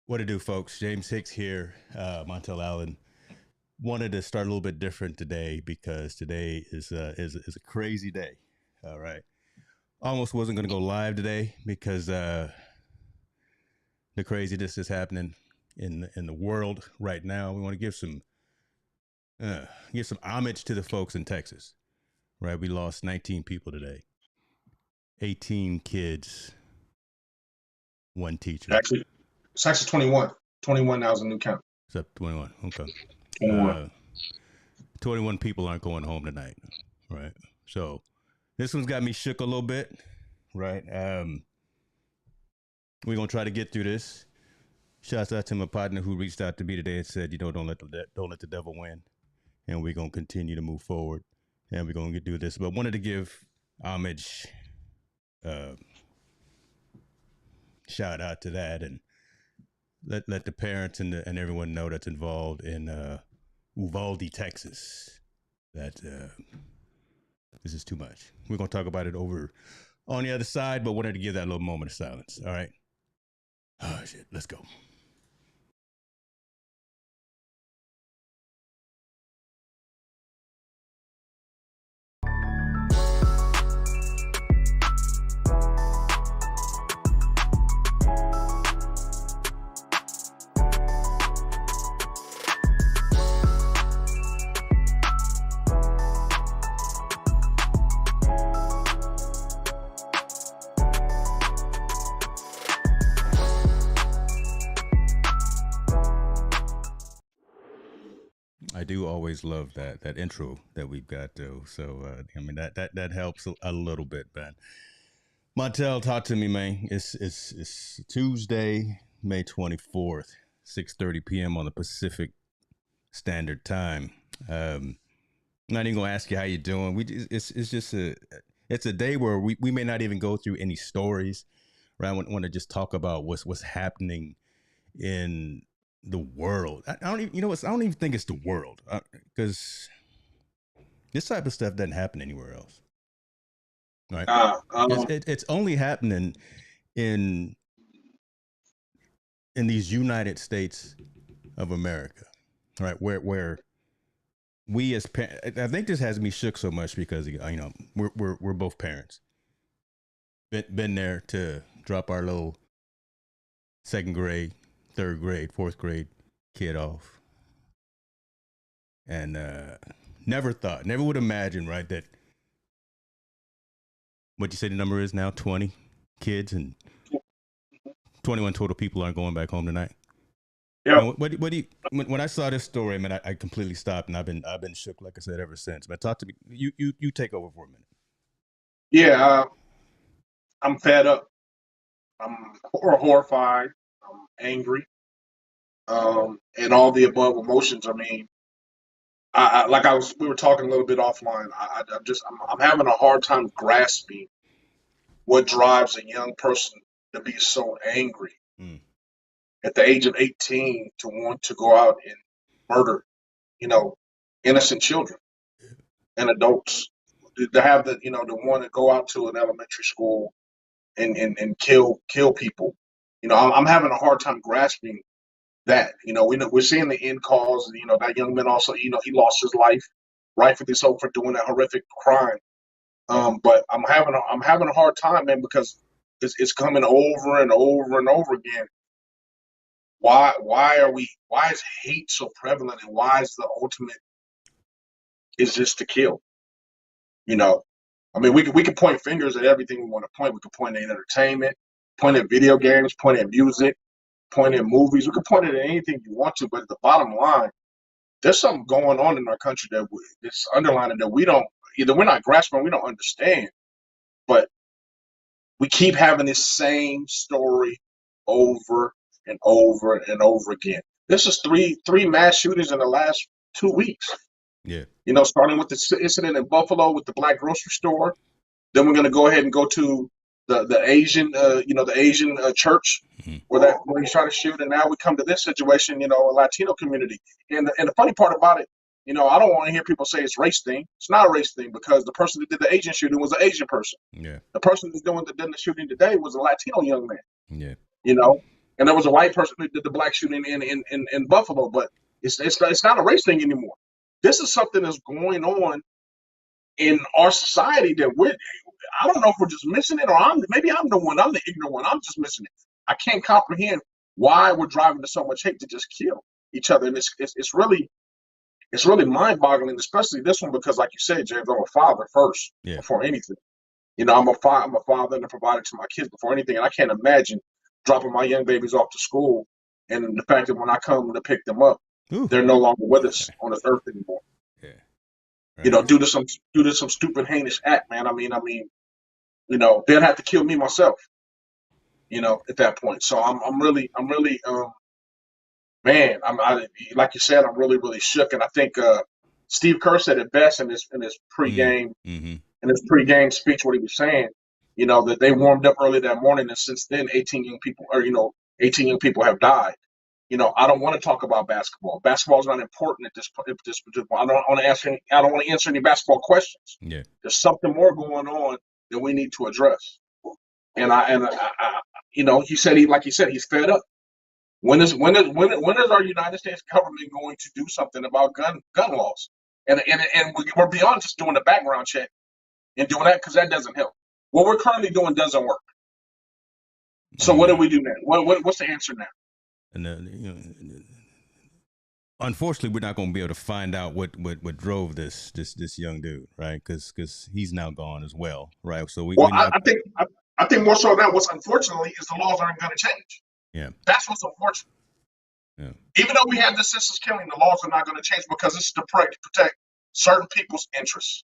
What to do, folks? James Hicks here, Montell Allen. Wanted to start a little bit different today because today is a crazy day. All right, almost wasn't going to go live today because the craziness is happening in the world right now. We want to give some homage to the folks in Texas. Right, we lost 19 people today, 18 kids, one teacher. Actually, it's actually 21. 21 now is a new count. It's up 21. Okay. 21. 21 people aren't going home tonight, right? So this one's got me shook a little bit, right? We're gonna try to get through this. Shouts out to my partner who reached out to me today and said, don't let the devil win, and we're gonna continue to move forward, and we're gonna do this. But wanted to give homage, shout out to that, and let the parents and everyone know that's involved in Uvalde, Texas, that this is too much. We're going to talk about it over on the other side, but wanted to give that little moment of silence. All right. Oh, shit. Let's go. I do always love that intro that we've got though. So I mean that helps a little bit, man. Montel, talk to me, man. It's Tuesday, May 24th, 6:30 p.m. on the Pacific Standard Time. I'm not even gonna ask you how you're doing. It's just it's a day where we may not even go through any stories. Right? I want to just talk about what's happening in the world. I don't even, I don't even think it's the world because this type of stuff doesn't happen anywhere else, right? It's only happening in these United States of America, right? Where we as parents, I think this has me shook so much because we're both parents. Been there to drop our little second grade, third grade, fourth grade kid off, and never would imagine, right, that what you say the number is now 20 kids and 21 total people aren't going back home tonight. Yeah. What do you, when I saw this story, man, I completely stopped, and I've been shook, like I said, ever since. But talk to me. You take over for a minute. Yeah. I'm fed up. I'm horrified. I'm angry. And all the above emotions. I mean, we were talking a little bit offline. I'm having a hard time grasping what drives a young person to be so angry at the age of 18 to want to go out and murder, innocent children and adults. To have to want to go out to an elementary school and kill people. I'm having a hard time grasping that. We're seeing the end cause. That young man also, he lost his life, rightfully so, for doing that horrific crime. But I'm having a hard time, man, because it's coming over and over and over again. Why is hate so prevalent, and why is the ultimate is just to kill? I mean, we can point fingers at everything we want to point. We can point at entertainment, point at video games, point at music, point at movies. We can point at anything you want to, but at the bottom line, there's something going on in our country that's underlining that we're not grasping, we don't understand. But we keep having this same story over and over and over again. This is three mass shootings in the last 2 weeks. Yeah. Starting with the incident in Buffalo with the black grocery store. Then we're going to go ahead and go to the Asian, the Asian church where he's trying to shoot. And now we come to this situation, a Latino community. And the funny part about it, I don't want to hear people say it's race thing. It's not a race thing because the person that did the Asian shooting was an Asian person. Yeah. The person that's doing the shooting today was a Latino young man. Yeah. and there was a white person who did the black shooting in Buffalo. But it's not a race thing anymore. This is something that's going on in our society that I don't know if we're just missing it, or maybe I'm the ignorant one. I'm just missing it. I can't comprehend why we're driving to so much hate to just kill each other, and it's really mind-boggling, especially this one, because like you said, James, I'm a father first before anything. I'm a father and a provider to my kids before anything, and I can't imagine dropping my young babies off to school, and the fact that when I come to pick them up, they're no longer with us on this earth anymore. Yeah. Right. Due to some stupid, heinous act, man. I mean, they'd have to kill me myself. At that point. So I'm really, man. Like you said, I'm really, really shook, and I think Steve Kerr said it best in his pregame speech. What he was saying, that they warmed up early that morning, and since then, 18 young people have died. I don't want to talk about basketball. Basketball is not important at this particular point. I don't want to answer any basketball questions. Yeah. There's something more going on that we need to address. And he said he's fed up. When is our United States government going to do something about gun laws? And we're beyond just doing a background check and doing that, because that doesn't help. What we're currently doing doesn't work. So what do we do now? What's the answer now? And unfortunately, we're not going to be able to find out what drove this young dude, right? Because he's now gone as well, right? So I think more so now, what's unfortunately is the laws aren't going to change. Yeah, that's what's unfortunate. Yeah. Even though we have the senseless killing, the laws are not going to change, because it's to protect certain people's interests,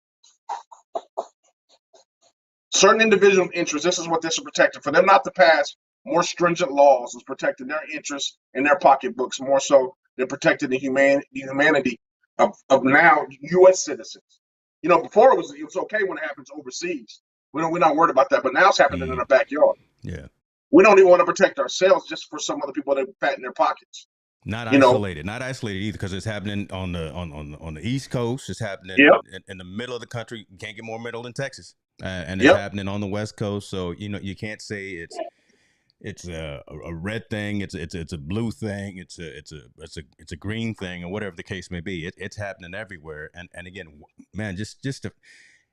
certain individual interests. This is what this is protecting. For them not to pass more stringent laws is protecting their interests and their pocketbooks more so than protecting the humanity of now U.S. citizens. Before it was okay when it happens overseas. We're not worried about that, but now it's happening in our backyard. Yeah, we don't even want to protect ourselves just for some other people that pat in their pockets. Not isolated either, because it's happening on the East Coast. It's happening in the middle of the country. You can't get more middle than Texas, and it's happening on the West Coast. So you can't say it's a red thing. It's a blue thing. It's a green thing, or whatever the case may be. It's happening everywhere. And again, man,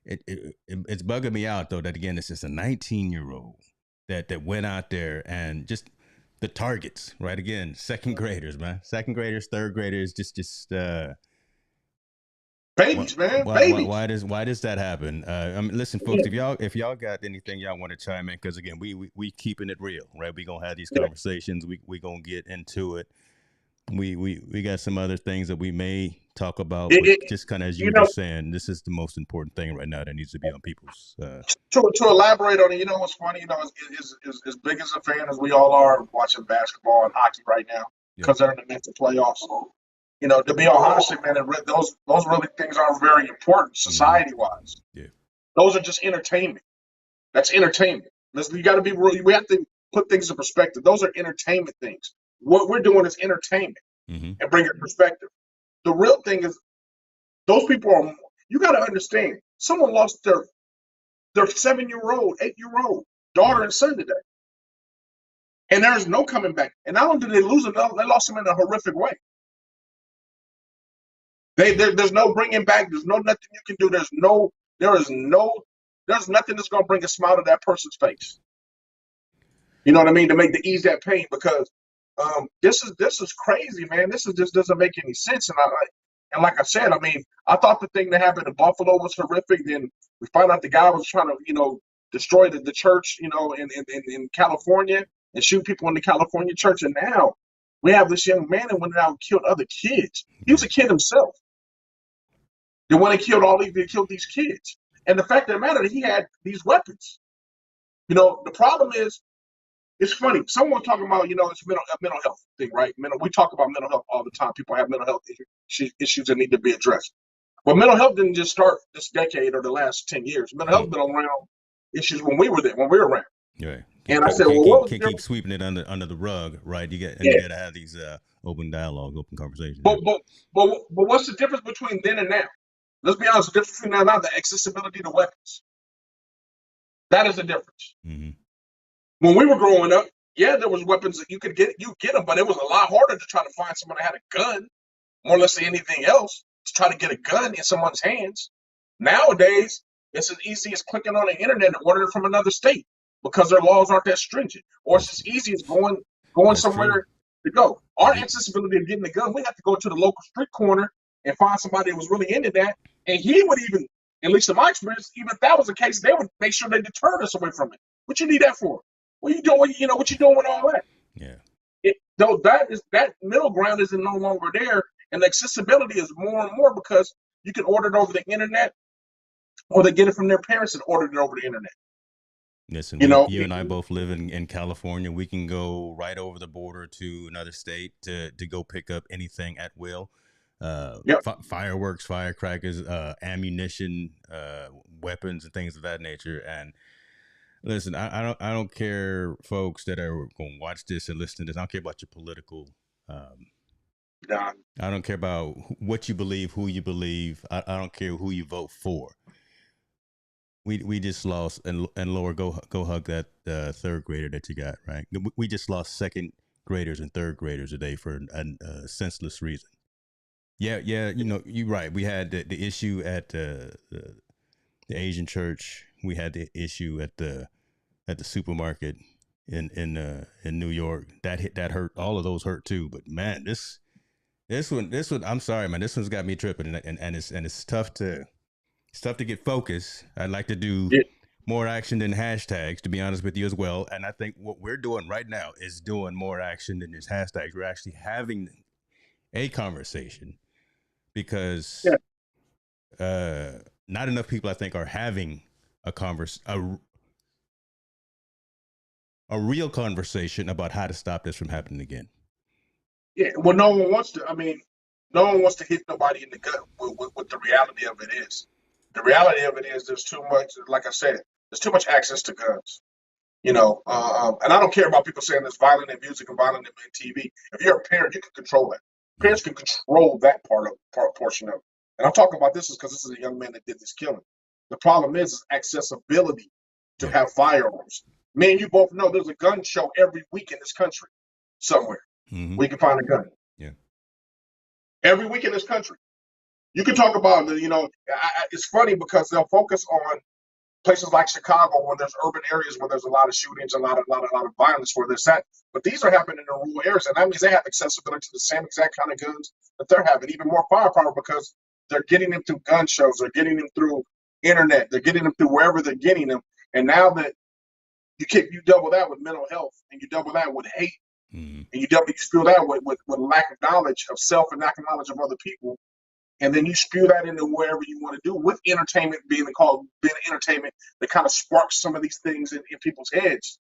it's bugging me out though that again it's just a 19-year-old that went out there and just the targets, right? Again, second graders, third graders, just babies, man. Babies. Why does that happen? Listen, folks, if y'all got anything y'all want to chime in, because again, we keeping it real, right? We gonna have these conversations. We gonna get into it. We got some other things that we may talk about, but just kind of as you were saying, this is the most important thing right now that needs to be on people's. To elaborate on it, what's funny, as big as a fan as we all are watching basketball and hockey right now, because they're in the midst of playoffs. To be honest, man, those really things are very important society-wise. Yeah, those are just entertainment. That's entertainment. You got to be real. We have to put things in perspective. Those are entertainment things. What we're doing is entertainment and bring it in perspective. The real thing is those people are. You got to understand. Someone lost their 7-year-old, 8-year-old daughter and son today, and there's no coming back. And not only did they lose them, they lost them in a horrific way. There's no bringing back. There's nothing you can do. There's nothing that's going to bring a smile to that person's face. You know what I mean? To ease that pain, because this is crazy, man. This just doesn't make any sense. And like I said, I mean, I thought the thing that happened in Buffalo was horrific. Then we found out the guy was trying to, destroy the church, in California and shoot people in the California church. And now we have this young man that went out and killed other kids. He was a kid himself. They went and killed these kids. And the fact of the matter is he had these weapons. The problem is, it's funny. Someone talking about, it's mental health thing, right? We talk about mental health all the time. People have mental health issues that need to be addressed. But mental health didn't just start this decade or the last 10 years. Mental health been around issues when we were around. Right. And I said, well, can't keep sweeping it under the rug, right? You got to have these open dialogue, open conversations. But what's the difference between then and now? Let's be honest. The difference between now and the accessibility to weapons. That is the difference. Mm-hmm. When we were growing up, Yeah, there was weapons that you could get them, but it was a lot harder to try to find someone that had a gun, more or less than anything else, to try to get a gun in someone's hands. Nowadays, it's as easy as clicking on the internet and ordering from another state because their laws aren't that stringent. Or it's as easy as going That's true. somewhere to go. Our The, accessibility of getting a gun, we have to go to the local street corner and find somebody that was really into that. And he would even, at least in my experience, even if that was the case, they would make sure they deterred us away from it. What you need that for? What you doing? You know, what you doing with all that? yeah. Though that middle ground is no longer there, and the accessibility is more and more because you can order it over the internet, or they get it from their parents and order it over the internet. Listen, You know, you and I both live in California. We can go right over the border to another state to go pick up anything at will. yep, Fireworks, firecrackers, ammunition, weapons, and things of that nature. And listen, I don't care, folks that are going to watch this and listen to this. I don't care about your political. nah, I don't care about what you believe, who you believe. I don't care who you vote for. We just lost, and Laura, go hug that third grader that you got, right? We just lost second graders and third graders today for a senseless reason. Yeah, you know, you're right. We had the issue at the Asian church. We had the issue at the supermarket in New York. That hurt. All of those hurt too. But man, this one, I'm sorry, man. This one's got me tripping, and it's tough to get focused. I'd like to do yeah, more action than hashtags, to be honest with you as well. And I think what we're doing right now is doing more action than just hashtags. We're actually having a conversation because yeah, not enough people, I think, are having a real conversation about how to stop this from happening again. yeah. Well, no one wants to. I mean, no one wants to hit nobody in the gut. What the reality of it is, the reality of it is, there's too much. Like I said, there's too much access to guns. You know, and I don't care about people saying there's violent in music and violent in TV. If you're a parent, you can control that. Parents can control that portion of it. And I'm talking about this is because this is a young man that did this killing. The problem is accessibility to Yeah. have firearms. Me and you both know there's a gun show every week in this country somewhere. Mm-hmm. We can find a gun. Yeah. Every week in this country. You can talk about, you know, it's funny because they'll focus on places like Chicago, where there's urban areas where there's a lot of shootings, a lot of violence where there's that. But these are happening in rural areas, and that means they have accessibility to the same exact kind of guns that they're having, even more firepower because they're getting them through gun shows, they're getting them through internet, they're getting them through wherever they're getting them. And now that you double that with mental health, and you double that with hate, Mm-hmm. and you spill that with lack of knowledge of self and lack of knowledge of other people, and then you spew that into wherever you want to do, with entertainment being entertainment that kind of sparks some of these things in people's heads.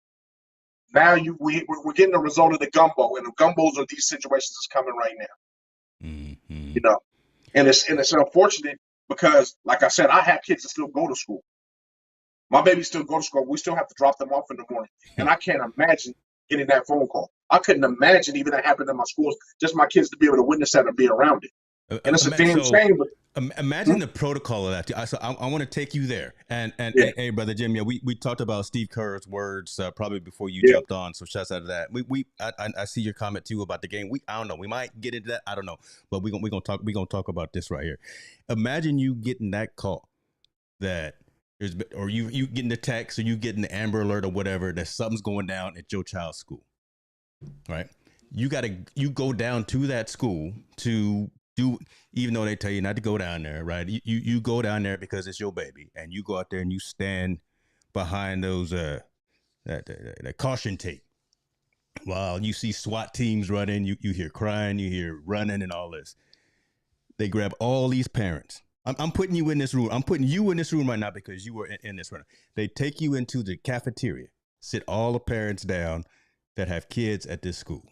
Now we're getting the result of the gumbo, and the gumbos are these situations that's coming right now. Mm-hmm. You know, and it's unfortunate because, like I said, I have kids that still go to school. My babies still go to school. We still have to drop them off in the morning, and I can't imagine getting that phone call. I couldn't imagine even that happened in my schools. Just my kids to be able to witness that and be around it. And it's a damn shame. But Imagine the protocol of that. So I want to take you there. And yeah, hey, brother Jim, yeah, we talked about Steve Kerr's words probably before you yeah, jumped on. So shouts out to that. I see your comment too about the game. I don't know. We might get into that. I don't know. But we're gonna talk about this right here. Imagine you getting that call that there's, or you getting the text, or you getting the Amber Alert or whatever, that something's going down at your child's school. Right? You go down to that school to do, even though they tell you not to go down there, right? You go down there because it's your baby, and you go out there and you stand behind those that caution tape while you see SWAT teams running. You hear crying, you hear running, and all this. They grab all these parents. I'm putting you in this room. I'm putting you in this room right now because you were in this room. They take you into the cafeteria, sit all the parents down that have kids at this school.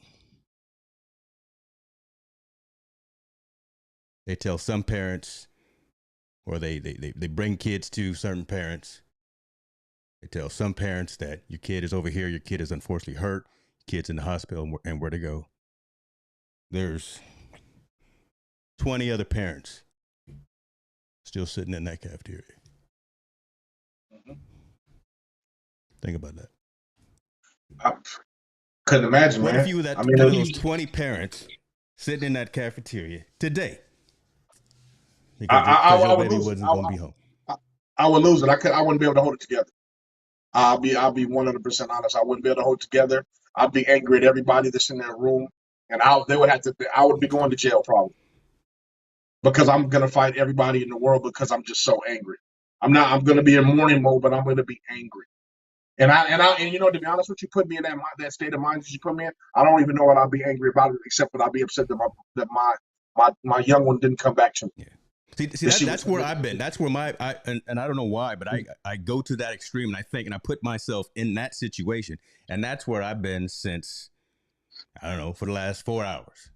They tell some parents, or they bring kids to certain parents. They tell some parents that your kid is over here, your kid is unfortunately hurt, kid's in the hospital, and where to go. There's 20 other parents still sitting in that cafeteria. mm-hmm. Think about that. couldn't imagine, What man. if you were that I mean, one of those 20 parents sitting in that cafeteria today because I your would baby lose it. wasn't going to be home? I would lose it. I wouldn't be able to hold it together. I'll be 100% honest. I wouldn't be able to hold it together. I'd be angry at everybody that's in that room, and they would have to. I would be going to jail probably because I'm gonna fight everybody in the world because I'm just so angry. I'm not. I'm gonna be in mourning mode, but I'm gonna be angry. And you know, to be honest with you, put me in that state of mind that you put me in. I don't even know what I'll be angry about it, except that I'll be upset that my young one didn't come back to me. Yeah. See that's where I've been. That's where and I don't know why, but I go to that extreme and I think and I put myself in that situation, and that's where I've been since I don't know for the last 4 hours.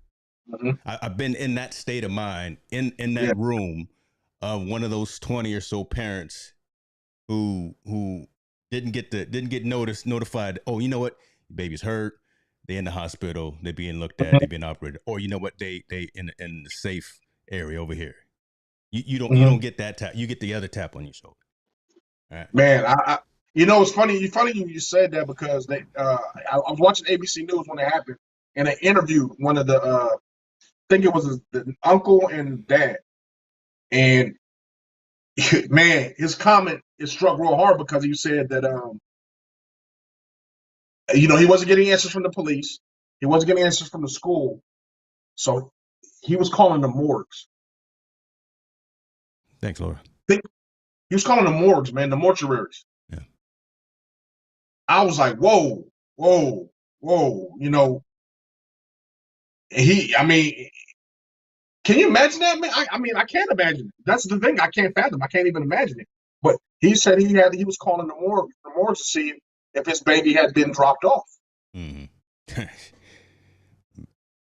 Mm-hmm. I've been in that state of mind in Yeah. that room of one of those 20 or so parents who didn't get notified. Oh, you know what? Your baby's hurt. They in the hospital. They being looked at. They being operated. Or you know what? They in the safe area over here. You don't get that tap. You get the other tap on your shoulder. All right. Man, you know, it's funny. You said that because I was watching ABC News when it happened, and they interviewed one of the I think it was the uncle and dad, and man, his comment it struck real hard because he said that you know, he wasn't getting answers from the police, he wasn't getting answers from the school, so he was calling the morgues. Thanks, Laura. He was calling the morgues, man, the mortuaries. Yeah. I was like, whoa, whoa, whoa, you know. I mean, can you imagine that, man? I mean, I can't imagine it. That's the thing. I can't fathom. I can't even imagine it. But he said he was calling the morgue to see if his baby had been dropped off. Mm-hmm.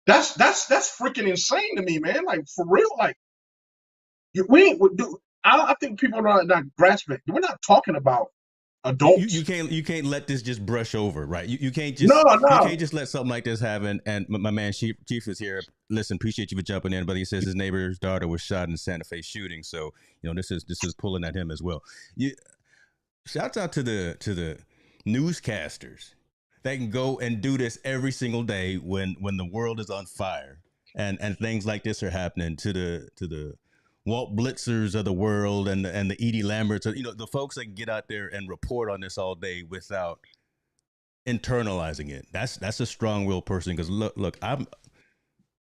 That's freaking insane to me, man. Like for real, like we ain't do. I think people are not grasping it. We're not talking about adults. You can't let this just brush over, right? You can't No, just let something like this happen. And my man Chief is here. Listen, appreciate you for jumping in, but he says his neighbor's daughter was shot in the Santa Fe shooting, so you know this is pulling at him as well. Shouts out to the newscasters that can go and do this every single day when the world is on fire and things like this are happening to the Walt Blitzers of the world and the Edie Lamberts, you know, the folks that can get out there and report on this all day without internalizing it. That's a strong-willed person because look, I'm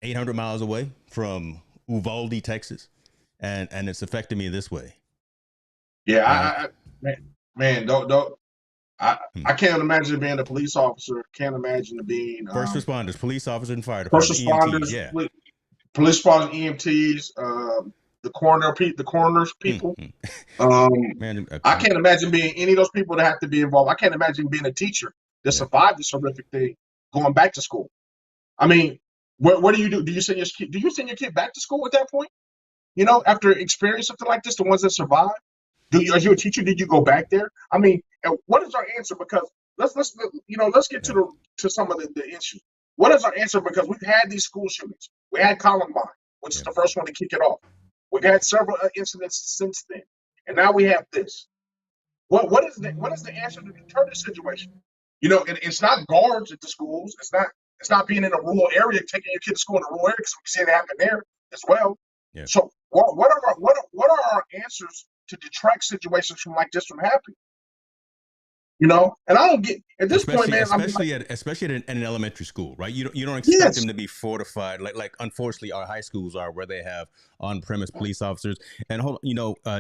800 miles away from Uvalde, Texas, and it's affecting me this way. Yeah, man, don't. I can't imagine being a police officer. Can't imagine being first responders, police officers, and fire first department, responders, EMTs, police responders, EMTs, the coroners people. Man, I can't imagine being any of those people that have to be involved. I can't imagine being a teacher that survived this horrific thing, going back to school. I mean, what do you do? Do you send your kid back to school at that point? You know, after experience something like this, the ones that survive. Are you a teacher? Did you go back there? I mean, what is our answer? Because let's get to some of the issues. What is our answer? Because we've had these school shootings. We had Columbine, which is the first one to kick it off. We've had several incidents since then, and now we have this. What is the answer to deter this situation? You know, it's not guards at the schools. It's not being in a rural area, taking your kid to school in a rural area because we see it happen there as well. Yeah. So what are our answers to detract situations from like this from happening? You know, and I don't get at this point, man. Especially at an elementary school, right? You don't expect them to be fortified like unfortunately our high schools are, where they have on-premise police officers. And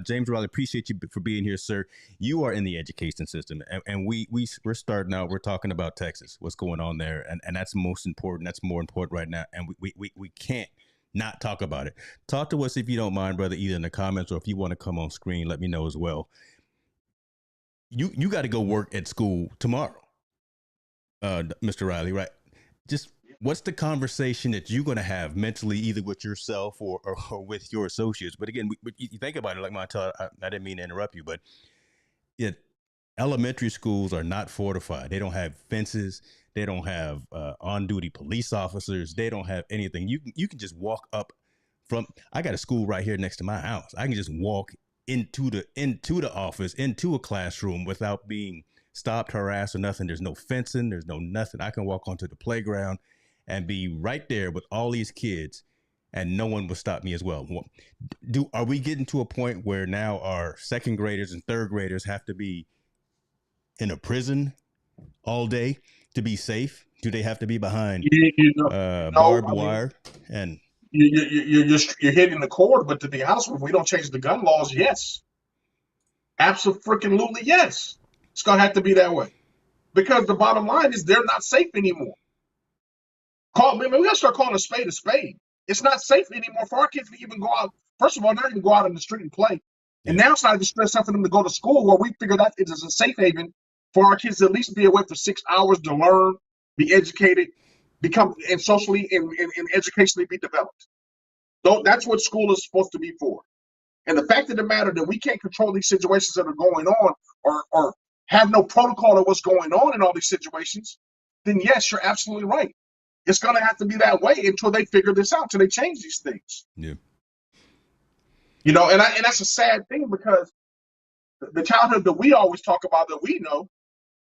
James Riley, appreciate you for being here, sir. You are in the education system, and we're starting out. We're talking about Texas, what's going on there, and that's most important. That's more important right now, and we can't not talk about it. Talk to us if you don't mind, brother, either in the comments or if you want to come on screen, let me know as well. You got to go work at school tomorrow, Mr. Riley, right? Just what's the conversation that you're going to have mentally, either with yourself or with your associates? But again, you think about it, like Montell, I didn't mean to interrupt you, but elementary schools are not fortified. They don't have fences. They don't have on-duty police officers. They don't have anything. You can just walk up from. I got a school right here next to my house. I can just walk into the office, into a classroom without being stopped, harassed, or nothing. There's no fencing. There's no nothing. I can walk onto the playground and be right there with all these kids, and no one will stop me as well. Are we getting to a point where now our second graders and third graders have to be in a prison all day to be safe? Do they have to be behind barbed wire? And you're hitting the chord. But to be honest with you, if we don't change the gun laws, yes, absolutely yes, it's gonna have to be that way. Because the bottom line is they're not safe anymore. We gotta start calling a spade a spade. It's not safe anymore for our kids to even go out. First of all, not even go out in the street and play. And now it's not even stress enough for them to go to school, where we figure that it is a safe haven for our kids to at least be away for 6 hours to learn, be educated, become and socially and educationally be developed. So that's what school is supposed to be for. And the fact of the matter that we can't control these situations that are going on, or have no protocol of what's going on in all these situations, then yes, you're absolutely right. It's going to have to be that way until they figure this out, until they change these things. Yeah. And that's a sad thing, because the childhood that we always talk about, that we know,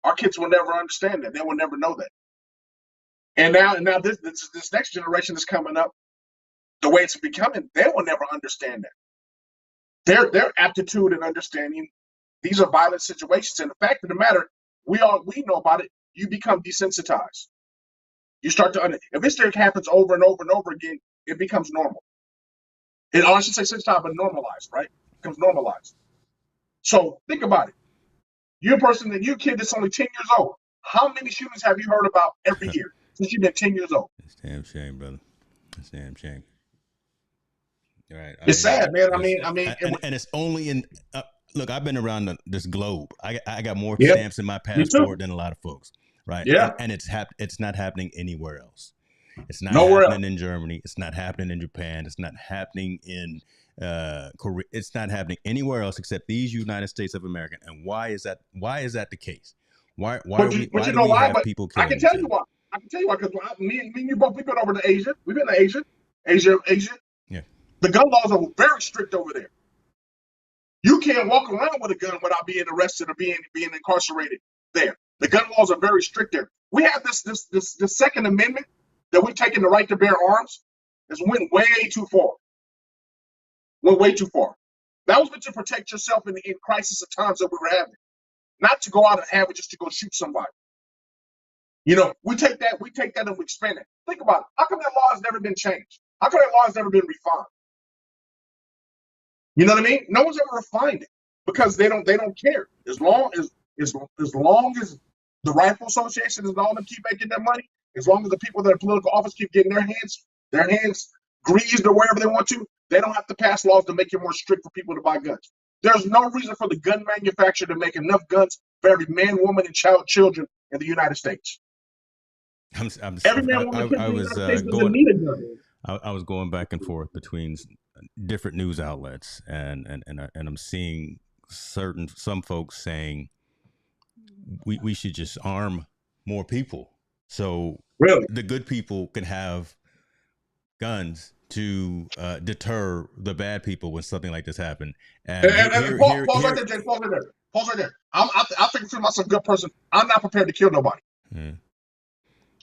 our kids will never understand that. They will never know that. And now this next generation is coming up, the way it's becoming, they will never understand that. Their aptitude and understanding, these are violent situations. And the fact of the matter, we know about it. You become desensitized. You start to if this thing happens over and over and over again, it becomes normal. And I should say sensitized, but normalized, right? It becomes normalized. So think about it. You're a kid that's only 10 years old. How many shootings have you heard about every year since you've been 10 years old? It's a damn shame, brother. It's a damn shame. Right. It's sad, man. And it's only in. Look, I've been around this globe. I got more stamps in my passport than a lot of folks. Right. Yeah. And it's not happening anywhere else. It's not Nowhere happening in Germany. It's not happening in Japan. It's not happening in Korea. It's not happening anywhere else except these United States of America. And why is that? Why is that the case? Why do we have people killing? I can tell you why. Because me and you both, we've been over to Asia. We've been to Asia. Yeah. The gun laws are very strict over there. You can't walk around with a gun without being arrested or being incarcerated there. The gun laws are very strict there. We have this Second Amendment that we've taken the right to bear arms. Has went way too far. Went way too far. That was meant to protect yourself in crisis of times that we were having, not to go out and have it just to go shoot somebody. We take that and we expand it. Think about it. How come that law has never been changed? How come that law has never been refined? You know what I mean? No one's ever refined it because they don't care. As long as the Rifle Association and all them keep making their money, as long as the people that are in political office keep getting their hands greased or wherever they want to, they don't have to pass laws to make it more strict for people to buy guns. There's no reason for the gun manufacturer to make enough guns for every man, woman, and children in the United States. Every man, woman, and child in the United States doesn't need a gun. I was going back and forth between different news outlets, and I'm seeing some folks saying we should just arm more people so the good people can have guns to deter the bad people when something like this happens. Pause right there, Jay. Pause right there. I think for myself, a good person. I'm not prepared to kill nobody.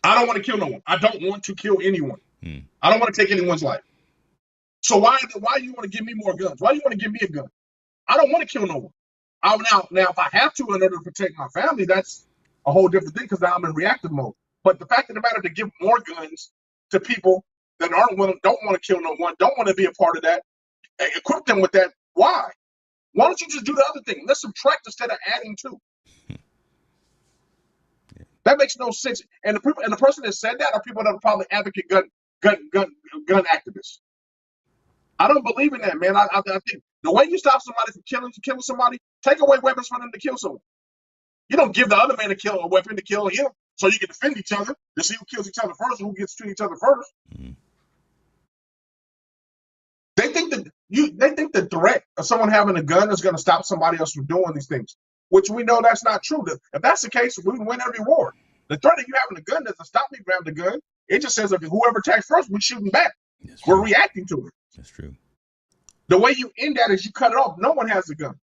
I don't want to kill no one. I don't want to kill anyone. I don't want to take anyone's life. So why do you want to give me more guns? Why do you want to give me a gun? I don't want to kill no one. Now, if I have to in order to protect my family, that's a whole different thing because now I'm in reactive mode. But the fact of the matter, to give more guns to people that don't want to kill no one, don't want to be a part of that, equip them with that. Why? Why don't you just do the other thing? Let's subtract instead of adding to. That makes no sense. And the person that said that are people that are probably advocate gun activists. I don't believe in that, man. I think the way you stop somebody from killing somebody, take away weapons for them to kill someone. You don't give the other man a weapon to kill him so you can defend each other to see who kills each other first, who gets to each other first. They think the threat of someone having a gun is going to stop somebody else from doing these things, which we know that's not true. If that's the case, we win every war. The threat of you having a gun doesn't stop me from having a gun. It just says if whoever attacks first, we're shooting back. We're reacting to it. That's true. The way you end that is you cut it off. No one has a gun.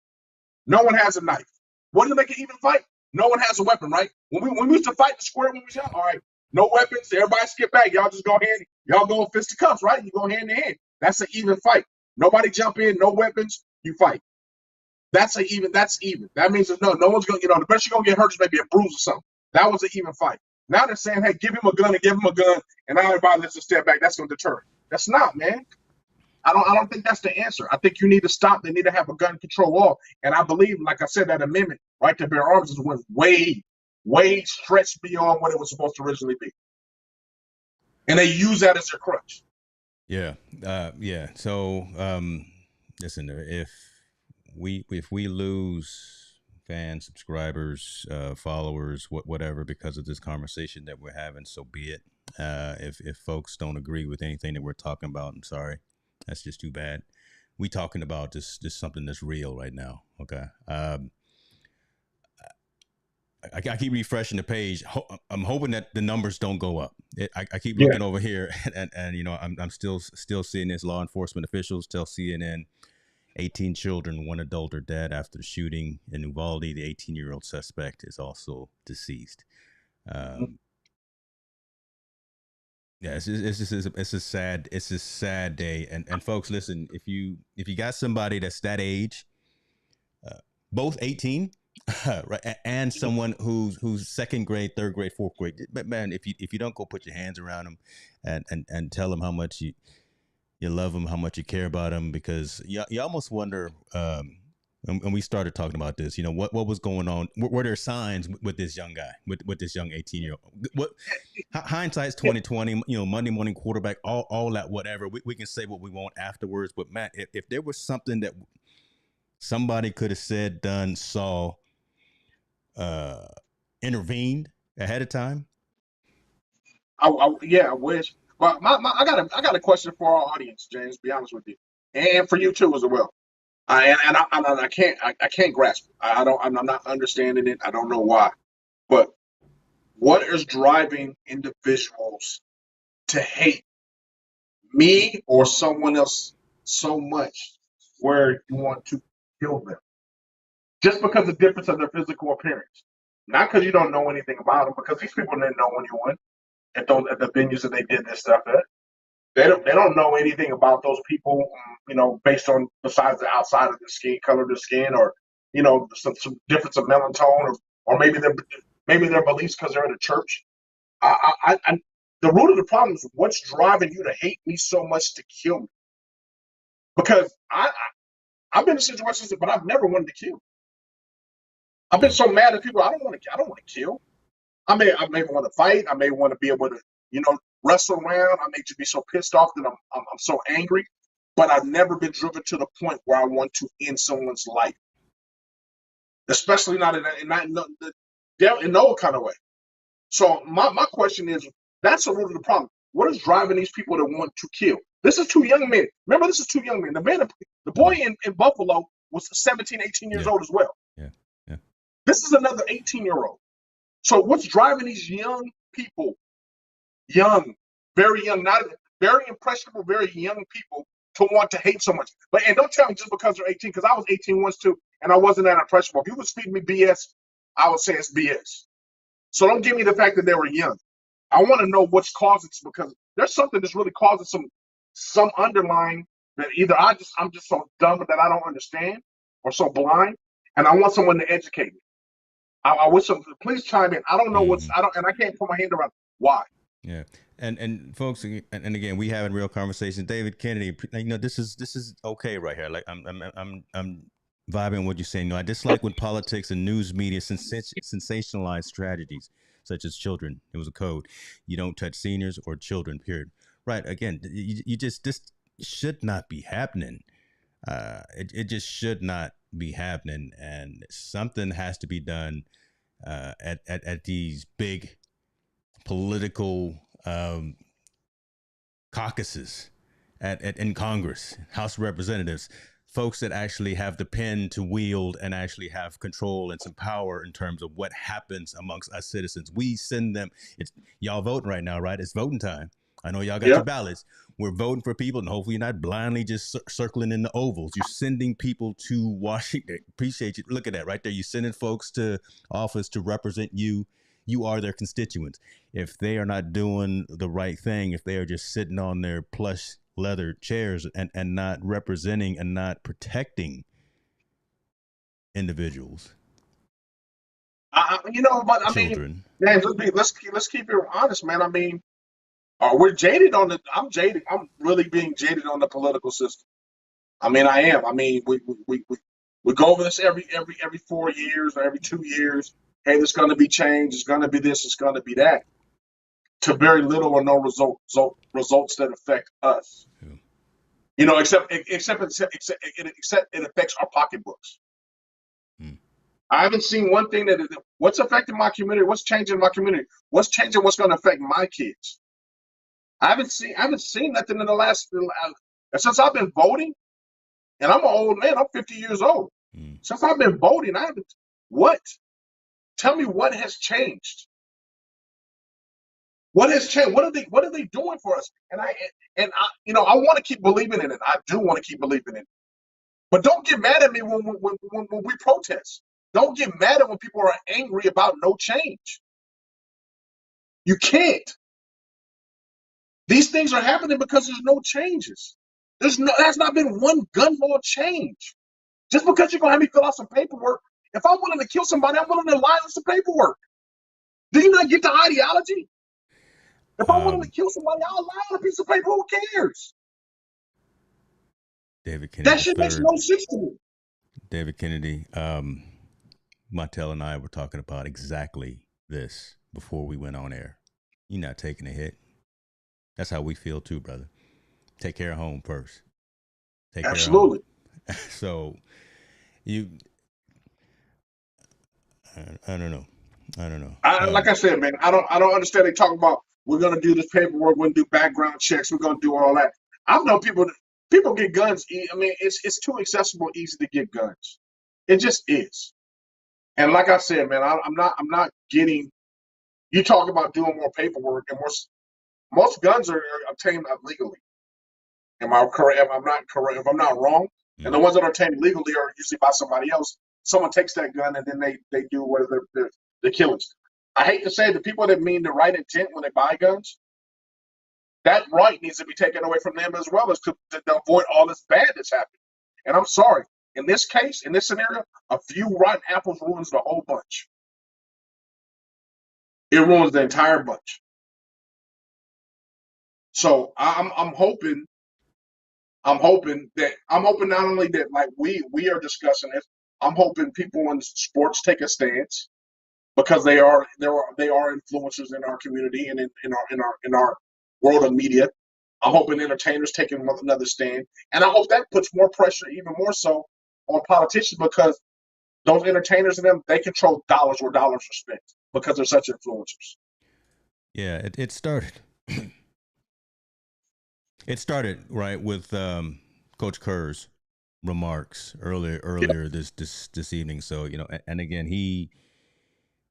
No one has a knife. What does it make an even fight? No one has a weapon, right? When we used to fight the square when we was young, all right, no weapons, everybody skip back. Y'all just go hand, y'all go fist to cuffs, right? You go hand to hand. That's an even fight. Nobody jump in, no weapons, you fight. That's even. That means that no one's gonna, the best you're gonna get hurt is maybe a bruise or something. That was an even fight. Now they're saying, hey, give him a gun, and now everybody lets us step back. That's gonna deter it. That's not, man. I don't think that's the answer. I think you need to stop. They need to have a gun control law. And I believe, like I said, that amendment, right to bear arms, is went way stretched beyond what it was supposed to originally be. And they use that as their crutch. Yeah. So, listen, if we lose fans, subscribers, followers, whatever, because of this conversation that we're having, so be it. If folks don't agree with anything that we're talking about, I'm sorry. That's just too bad. We talking about just something that's real right now. Okay. I keep refreshing the page. I'm hoping that the numbers don't go up. I keep looking over here, and I'm still seeing this. Law enforcement officials tell CNN 18 children, 1 adult are dead after the shooting in Uvalde. The 18-year-old suspect is deceased. Yeah, it's a sad day. And folks, listen, if you got somebody that's that age, both 18, right, and someone who's second grade, third grade, fourth grade, but man, if you don't go put your hands around them and tell them how much you love them, how much you care about them, because you almost wonder. And we started talking about this, what was going on? Were there signs with this young guy, with this young 18-year-old? What hindsight's 2020, Monday morning quarterback, all that, whatever. We can say what we want afterwards, but Matt, if there was something that somebody could have said, done, saw, intervened ahead of time. I wish. But I got a question for our audience, James. Be honest with you, and for you too as well. I can't grasp it. I'm not understanding it. I don't know why. But what is driving individuals to hate me or someone else so much where you want to kill them? Just because of the difference of their physical appearance. Not because you don't know anything about them, because these people didn't know anyone at the venues that they did this stuff at. They don't know anything about those people, based on besides the outside of the skin, color of the skin, or some difference of melatonin, or maybe their beliefs because they're in a church. The root of the problem is what's driving you to hate me so much to kill me. Because I've been in situations, but I've never wanted to kill. I've been so mad at people. I don't want to kill. I may want to fight. I may want to be able to, wrestle around. I may just be so pissed off that I'm so angry. But I've never been driven to the point where I want to end someone's life, especially not in no kind of way. So my question is, that's the root of the problem. What is driving these people to want to kill? This is 2 young men. Remember, this is 2 young men. The boy in Buffalo was 17, 18 years old as well. Yeah. This is another 18-year-old. So what's driving these young people, very young, not very impressionable, very young people, to want to hate so much? And don't tell me just because they're 18, because I was 18 once too, and I wasn't that impressionable. If you was feeding me BS, I would say it's BS. So don't give me the fact that they were young. I want to know what's causing this, because there's something that's really causing some underlying that either I'm just so dumb that I don't understand, or so blind, and I want someone to educate me. I wish some. Please chime in. I don't know and I can't put my hand around why. Yeah, and folks, and again, we having real conversations. David Kennedy, this is okay right here. Like I'm vibing what you're saying. I dislike when politics and news media sensationalize tragedies such as children. It was a code. You don't touch seniors or children. Period. Right. Again, this should not be happening. It just should not be happening, and something has to be done at these big political caucuses in Congress, House of Representatives, folks that actually have the pen to wield and actually have control and some power in terms of what happens amongst us citizens. We send them. It's y'all voting right now, right? It's voting time. I know y'all got Yeah. your ballots. We're voting for people, and hopefully you're not blindly just circling in the ovals. You're sending people to Washington. Appreciate you. Look at that right there. You're sending folks to office to represent you. You are their constituents. If they are not doing the right thing, if they are just sitting on their plush leather chairs and not representing and not protecting individuals, But I mean, children. man, let's keep it honest, man. I mean, we're jaded on the. I'm jaded. I'm really being jaded on the political system. I mean, I am. I mean, we go over this every 4 years or every 2 years. Hey, there's going to be change. It's going to be this. It's going to be that. To very little or no results that affect us. Yeah. Except it affects our pocketbooks. Hmm. I haven't seen one thing what's affecting my community, what's changing my community, what's changing, what's going to affect my kids. I haven't seen nothing in the last since I've been voting, and I'm an old man. I'm 50 years old. Hmm. Since I've been voting, I haven't. What? Tell me what has changed. What has changed? What are they doing for us? And I want to keep believing in it. I do want to keep believing in it. But don't get mad at me when we protest. Don't get mad at when people are angry about no change. You can't. These things are happening because there's no changes. There's not been one gun law change. Just because you're gonna have me fill out some paperwork, if I'm willing to kill somebody, I'm willing to lie on some paperwork. Do you not get the ideology? If I'm willing to kill somebody, I'll lie on a piece of paper. Who cares? David Kennedy That the shit makes third. no sense to me. David Kennedy. Montel and I were talking about exactly this before we went on air. You're not taking a hit. That's how we feel too, brother. Take care of home first. Take care of home. Absolutely. So you, I don't know. I don't know. Like I said, man, I don't understand. They talk about we're gonna do this paperwork, we're gonna do background checks, we're gonna do all that. I've known people get guns. I mean, it's too accessible, easy to get guns. It just is. And like I said, man, I'm not getting. You talk about doing more paperwork, and most guns are obtained legally. Am I correct? If I'm not correct, if I'm not wrong, and the ones that are obtained legally are usually by somebody else. Someone takes that gun and then they do what they're killings. I hate to say the people that mean the right intent when they buy guns, that right needs to be taken away from them as well as to avoid all this bad that's happening. And I'm sorry, in this case, in this scenario, a few rotten apples ruins the whole bunch. It ruins the entire bunch. So I'm hoping not only that like we are discussing this, I'm hoping people in sports take a stance because they are influencers in our community and in our world of media. I'm hoping entertainers take another stand, and I hope that puts more pressure, even more so, on politicians because those entertainers and them they control dollars where dollars are spent because they're such influencers. Yeah, it started. It started right with Coach Kerr's remarks earlier this evening. So and again,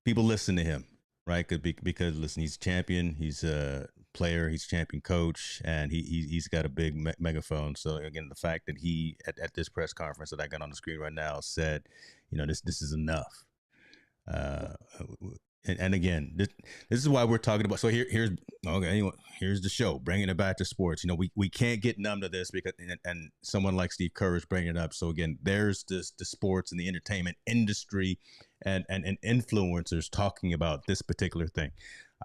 people listen to him, right? Because listen, he's a champion, he's a player, he's a champion coach, and he's got a big megaphone. So again, the fact that he at this press conference that I got on the screen right now said, this is enough. And again, this is why we're talking about. So here's the show, bringing it back to sports. We can't get numb to this because and someone like Steve Kerr is bringing it up. So again, there's the sports and the entertainment industry and influencers talking about this particular thing.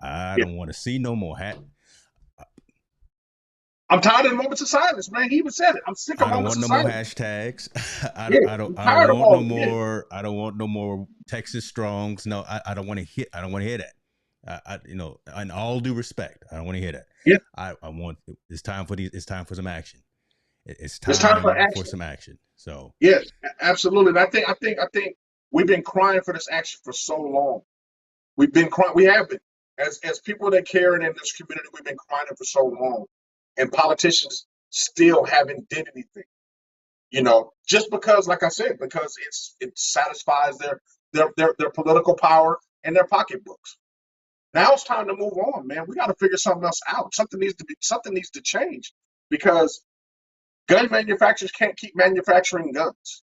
I don't want to see no more I'm tired of the moments of silence, man. He even said it. I'm sick of I don't moments want of no more silence. hashtags. I'm I don't tired of want no all. Yeah. more. I don't want no more Texas Strongs. No, I don't want to hear. I don't want to hear that. In all due respect, I don't want to hear that. Yeah. I want. It's time for these. It's time for some action. It's It's time for for action. some action. So Yes, absolutely. And I think we've been crying for this action for so long. We've been crying. We have been as people that care in this community. We've been crying for so long, and politicians still haven't did anything. Just because, like I said, because it satisfies their political power and their pocketbooks. Now it's time to move on, man. We got to figure something else out. Something needs to change because gun manufacturers can't keep manufacturing guns.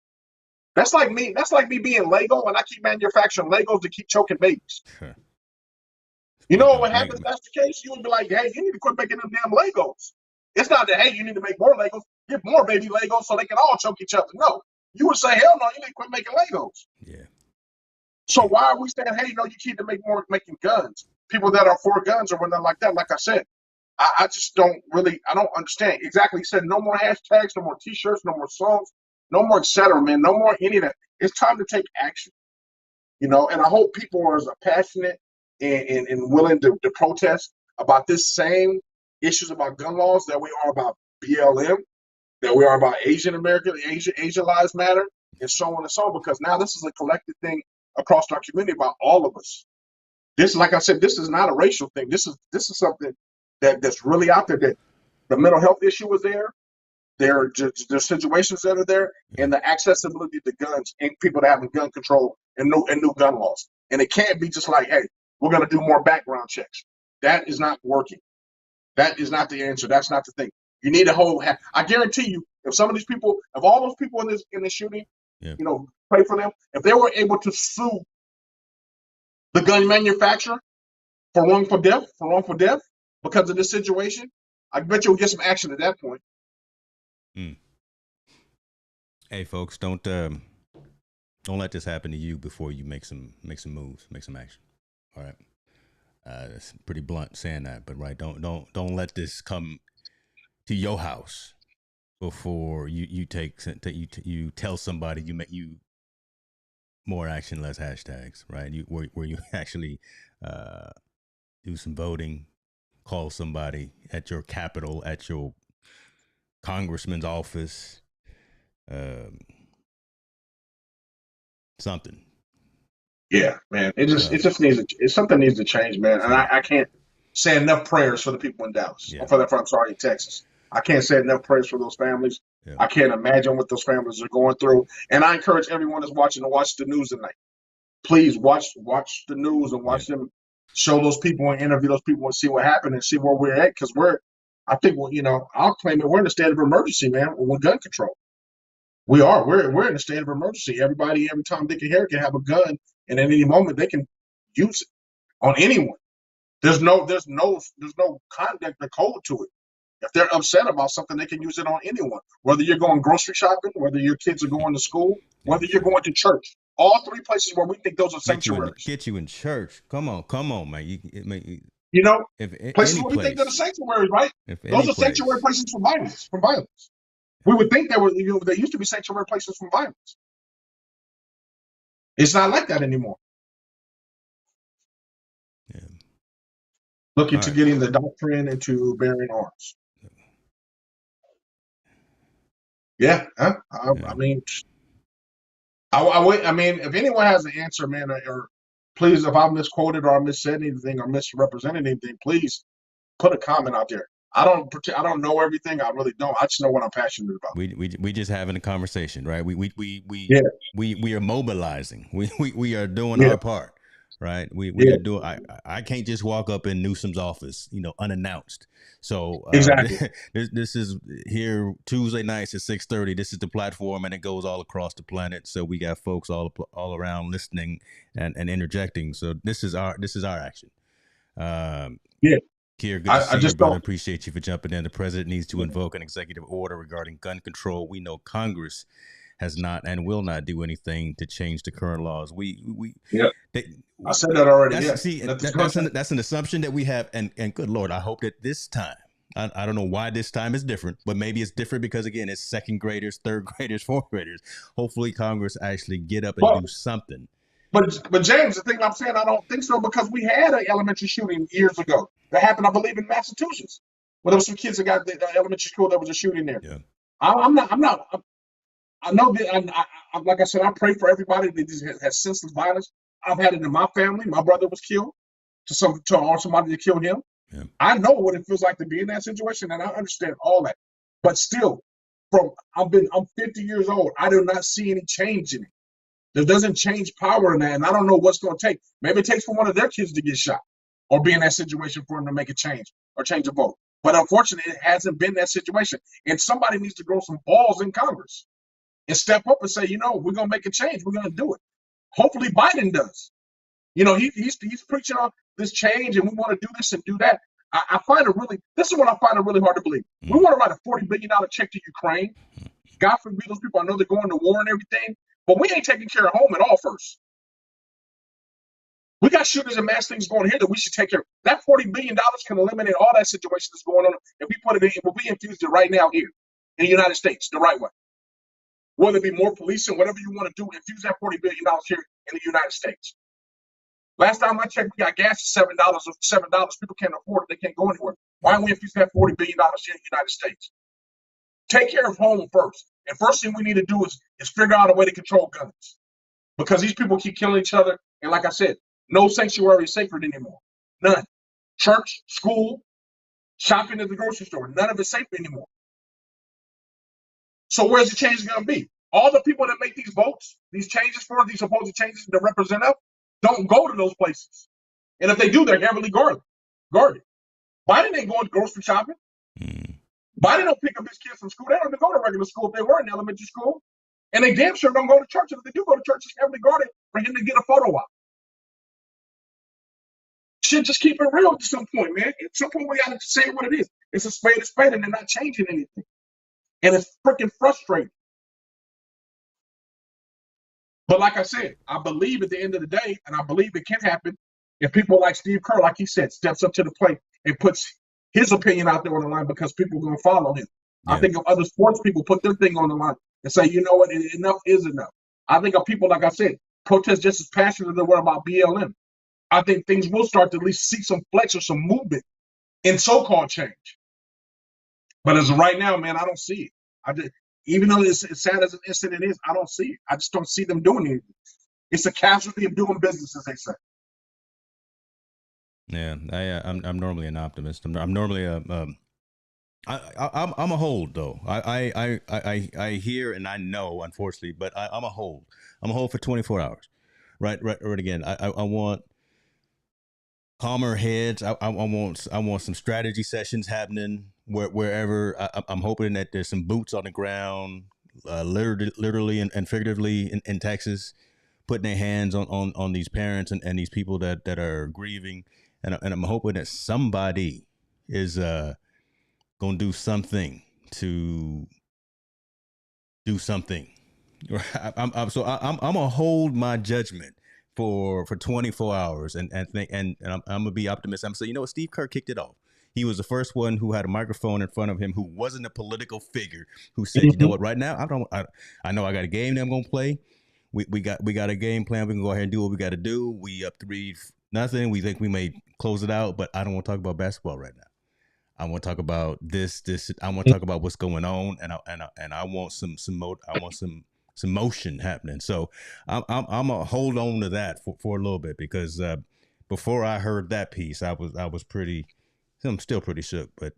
That's like me. That's like me being Lego, and I keep manufacturing Legos to keep choking babies. You know what happens if that's the case? You would be like, hey, you need to quit making them damn Legos. It's not that, hey, you need to make more Legos, get more baby Legos so they can all choke each other. No. You would say, hell no, you need to quit making Legos. Yeah. So why are we saying, hey, no, you keep to make more making guns? People that are for guns or whatnot like that, like I said, I just don't understand. Exactly. He said no more hashtags, no more T-shirts, no more songs, no more etc., man, no more any of that. It's time to take action. And I hope people are as passionate and willing to protest about this same issues about gun laws that we are about BLM, that we are about Asian American, Asian Lives Matter, and so on and so on, because now this is a collective thing across our community about all of us. This, like I said, this is not a racial thing. This is something that's really out there. That the mental health issue is there. There's situations that are there, and the accessibility to guns and people that having gun control and new gun laws. And it can't be just like, hey, we're going to do more background checks. That is not working. That is not the answer. That's not the thing. You need a whole. I guarantee you, if some of these people, if all those people in this shooting, pray for them. If they were able to sue the gun manufacturer for wrongful death, because of this situation, I bet you'll get some action at that point. Hey, folks, don't let this happen to you before you make some moves, make some action. All right, it's pretty blunt saying that, but right, don't let this come to your house before you tell somebody you more action, less hashtags, right? Where you actually do some voting, call somebody at your capital, at your congressman's office, something. Yeah, man. It just needs something needs to change, man. And I can't say enough prayers for the people in Dallas. Yeah. In Texas. I can't say enough prayers for those families. Yeah. I can't imagine what those families are going through. And I encourage everyone that's watching to watch the news tonight. Please watch the news and watch them show those people and interview those people and see what happened and see where we're at. Because I'll claim it. We're in a state of emergency, man, with gun control. We are. We're in a state of emergency. Everybody, every time Dick and Harry can have a gun, and at any moment they can use it on anyone. There's no conduct or code to it. If they're upset about something, they can use it on anyone. Whether you're going grocery shopping, whether your kids are going to school, whether you're going to church. All three places where we think those are sanctuaries. Get you in church. Come on, man. Places where we think they're the sanctuaries, right? Those are sanctuary places from violence. We would think there used to be sanctuary places from violence. It's not like that anymore. Yeah. Looking to getting the doctrine into bearing arms. Yeah. I mean, if anyone has an answer, man, or please, if I misquoted or I missaid anything or misrepresented anything, please put a comment out there. I don't know everything. I really don't. I just know what I'm passionate about. We just having a conversation, right? We are mobilizing. We are doing our part, right? We are doing. I can't just walk up in Newsom's office, unannounced. So exactly. This is here Tuesday nights at 6:30. This is the platform, and it goes all across the planet. So we got folks all around listening and interjecting. So this is our action. Kerr, good to see you, brother. Appreciate you for jumping in. The president needs to invoke an executive order regarding gun control. We know Congress has not and will not do anything to change the current laws. I said that already. That's an assumption that we have. And good Lord, I hope that this time, I don't know why this time is different, but maybe it's different because, again, it's second graders, third graders, fourth graders. Hopefully Congress actually get up and do something. But James, the thing I'm saying, I don't think so, because we had an elementary shooting years ago that happened, I believe, in Massachusetts, where there was some kids that got the elementary school that was a shooting there. Yeah. I know that. Like I said, I pray for everybody that has senseless violence. I've had it in my family. My brother was killed to somebody that killed him. Yeah. I know what it feels like to be in that situation, and I understand all that. But still, I'm 50 years old. I do not see any change in it. There doesn't change power in that, and I don't know what's going to take. Maybe it takes for one of their kids to get shot. or be in that situation for them to make a change or change a vote. But unfortunately, it hasn't been that situation. And somebody needs to grow some balls in Congress and step up and say, we're going to make a change. We're going to do it. Hopefully Biden does. He's preaching on this change and we want to do this and do that. This is what I find it really hard to believe. We want to write a $40 billion check to Ukraine. God forbid those people, I know they're going to war and everything, but we ain't taking care of home at all first. We got shooters and mass things going here that we should take care of. That $40 billion can eliminate all that situation that's going on if we put it in, if we infuse it right now here in the United States the right way. Whether it be more policing, whatever you want to do, infuse that $40 billion here in the United States. Last time I checked, we got gas at $7. People can't afford it. They can't go anywhere. Why don't we infuse that $40 billion here in the United States? Take care of home first. And first thing we need to do is figure out a way to control guns. Because these people keep killing each other. And like I said, no sanctuary is sacred anymore. None. Church, school, shopping at the grocery store, none of it's safe anymore. So where's the change going to be? All the people that make these votes, these changes for these supposed changes that represent us, don't go to those places. And if they do, they're heavily guarded. Biden ain't going grocery shopping. Biden don't pick up his kids from school. They don't even go to regular school if they were in elementary school. And they damn sure don't go to church. And if they do go to church, it's heavily guarded for him to get a photo op. Shit, just keep it real at some point, man. At some point, we got to say what it is. It's a spade, and they're not changing anything. And it's freaking frustrating. But like I said, I believe at the end of the day, and I believe it can happen, if people like Steve Kerr, like he said, steps up to the plate and puts his opinion out there on the line because people are going to follow him. Yeah. I think if other sports people put their thing on the line and say, you know what, enough is enough. I think of people, like I said, protest just as passionate as they were about BLM. I think things will start to at least see some flex or some movement in so-called change. But as of right now, man, I don't see it. Even though it's sad as an incident is, I don't see it. I just don't see them doing anything. It's a casualty of doing business, as they say. Yeah, I'm normally an optimist. I'm normally I'm a hold though. I hear and I know, unfortunately, but I'm a hold. I'm a hold for 24 hours. Right. Again, I want calmer heads. I want some strategy sessions happening wherever. I'm hoping that there's some boots on the ground, literally and figuratively in Texas, putting their hands on these parents and these people that are grieving. And I'm hoping that somebody is going to do something to do something. I'm gonna hold my judgment for 24 hours and I'm gonna be optimistic. I'm gonna say, what, Steve Kerr kicked it off. He was the first one who had a microphone in front of him, who wasn't a political figure, who said, you know what, right now I know I got a game that I'm gonna play. We got a game plan. We can go ahead and do what we got to do. We up 3-0. We think we may close it out, but I don't want to talk about basketball right now. I want to talk about this. I want to talk about what's going on, and I want some motion happening. So I'm gonna hold on to that for a little bit, because before I heard that piece, I'm still pretty shook, but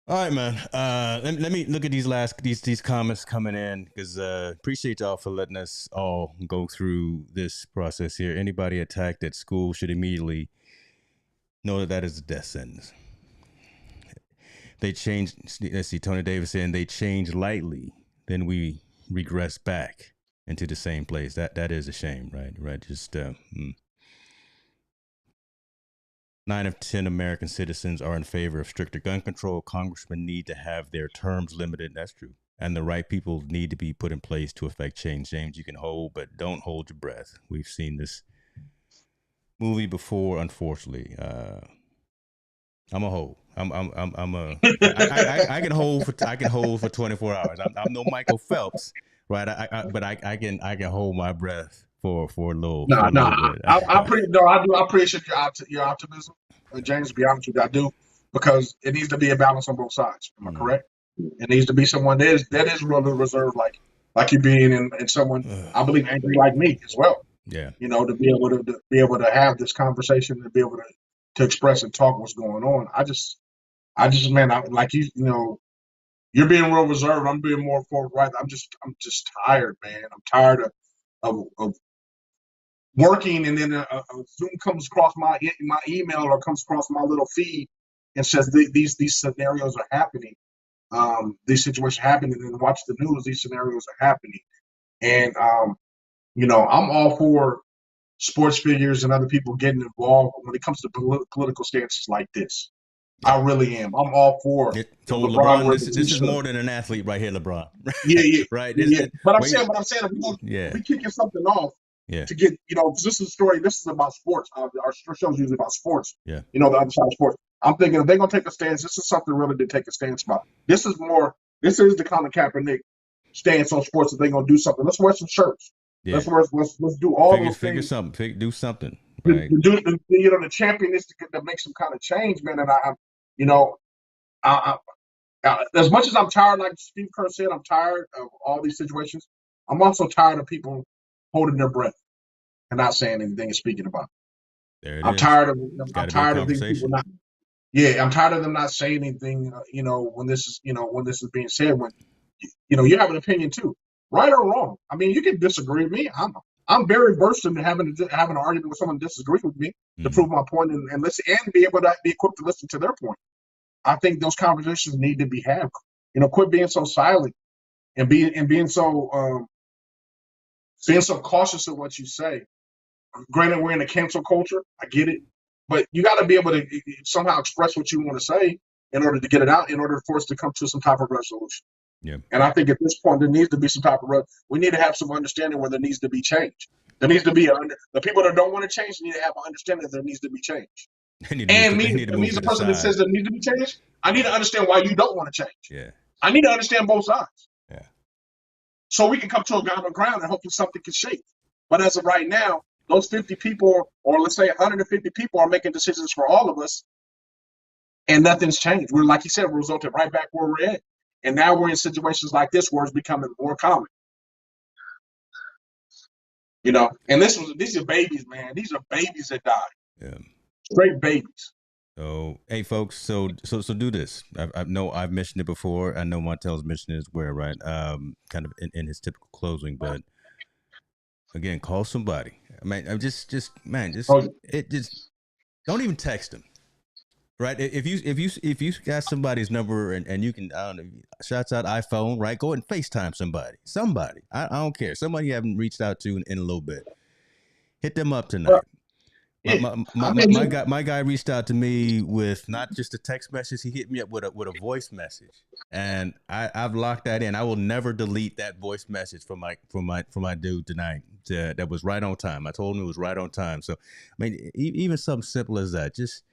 all right, man. Let me look at these comments coming in, because appreciate y'all for letting us all go through this process here. Anybody attacked at school should immediately know that is a death sentence. They changed. Let's see. Tony Davis saying they change lightly, then we regress back into the same place. That is a shame, right? Just 9 of 10 American citizens are in favor of stricter gun control. Congressmen need to have their terms limited. That's true. And the right people need to be put in place to affect change. James, you can hold, but don't hold your breath. We've seen this movie before, unfortunately. I'm a hold. I can hold for 24 hours. I'm no Michael Phelps, right? But I can hold my breath for a little. No, I appreciate your optimism, James. To be honest with you, I do, because it needs to be a balance on both sides. Am I correct? It needs to be someone that is really reserved, like you being, and someone I believe angry like me as well. Yeah. To be able to have this conversation, to be able to express and talk what's going on. I just man, like you're being real reserved. I'm being more forward, right? I'm just tired, man. I'm tired of working, and then a Zoom comes across my email or comes across my little feed and says these scenarios are happening, these situations happen, and then watch the news, these scenarios are happening. And I'm all for sports figures and other people getting involved when it comes to political stances like this. Yeah. I really am. I'm all for it. So LeBron, this is more than an athlete right here, LeBron. Yeah. Right. Yeah. But I'm saying, if we kicking something off to get, because this is a story, this is about sports. Our show is usually about sports. Yeah. The other side of sports. I'm thinking if they're gonna take a stance, this is something really to take a stance about. This is the Colin Kaepernick stance on sports. If they're gonna do something, let's wear some shirts. Yeah. Let's do all those things. Do something. Right. The champion is to make some kind of change, man. And I as much as I'm tired, like Steve Kerr said, I'm tired of all these situations. I'm also tired of people holding their breath and not saying anything and speaking about it. I'm tired of these people not. Yeah, I'm tired of them not saying anything. When this is being said, when you have an opinion too, right or wrong. I mean, you can disagree with me. I'm very versed in having an argument with someone who disagrees with me to prove my point and listen and be able to be equipped to listen to their point. I think those conversations need to be had. Quit being so silent and being so cautious of what you say. Granted, we're in a cancel culture. I get it. But you got to be able to somehow express what you want to say in order to get it out, in order for us to come to some type of resolution. Yeah. And I think at this point, there needs to be some type of we need to have some understanding where there needs to be change. There needs to be the people that don't want to change need to have an understanding that there needs to be change. Me as a person that says there needs to be change, I need to understand why you don't want to change. Yeah. I need to understand both sides. Yeah. So we can come to a common ground and hopefully something can shake. But as of right now, those 50 people, or let's say 150 people, are making decisions for all of us, and nothing's changed. We're, like you said, we're resulted right back where we're at. And now we're in situations like this where it's becoming more common. And these are babies, man. These are babies that died. Yeah. Straight babies. So, hey, folks, so do this. I know I've mentioned it before. I know Montell's mentioned it as well, right? Kind of in his typical closing, but again, call somebody. I mean, just don't even text them. Right. If you got somebody's number and you can, I don't know, shouts out iPhone, right? Go ahead and FaceTime somebody. I don't care. Somebody you haven't reached out to in a little bit. Hit them up tonight. My guy reached out to me with not just a text message. He hit me up with a voice message, and I've locked that in. I will never delete that voice message from my dude tonight. That was right on time. I told him it was right on time. So, I mean, even something simple as that, just.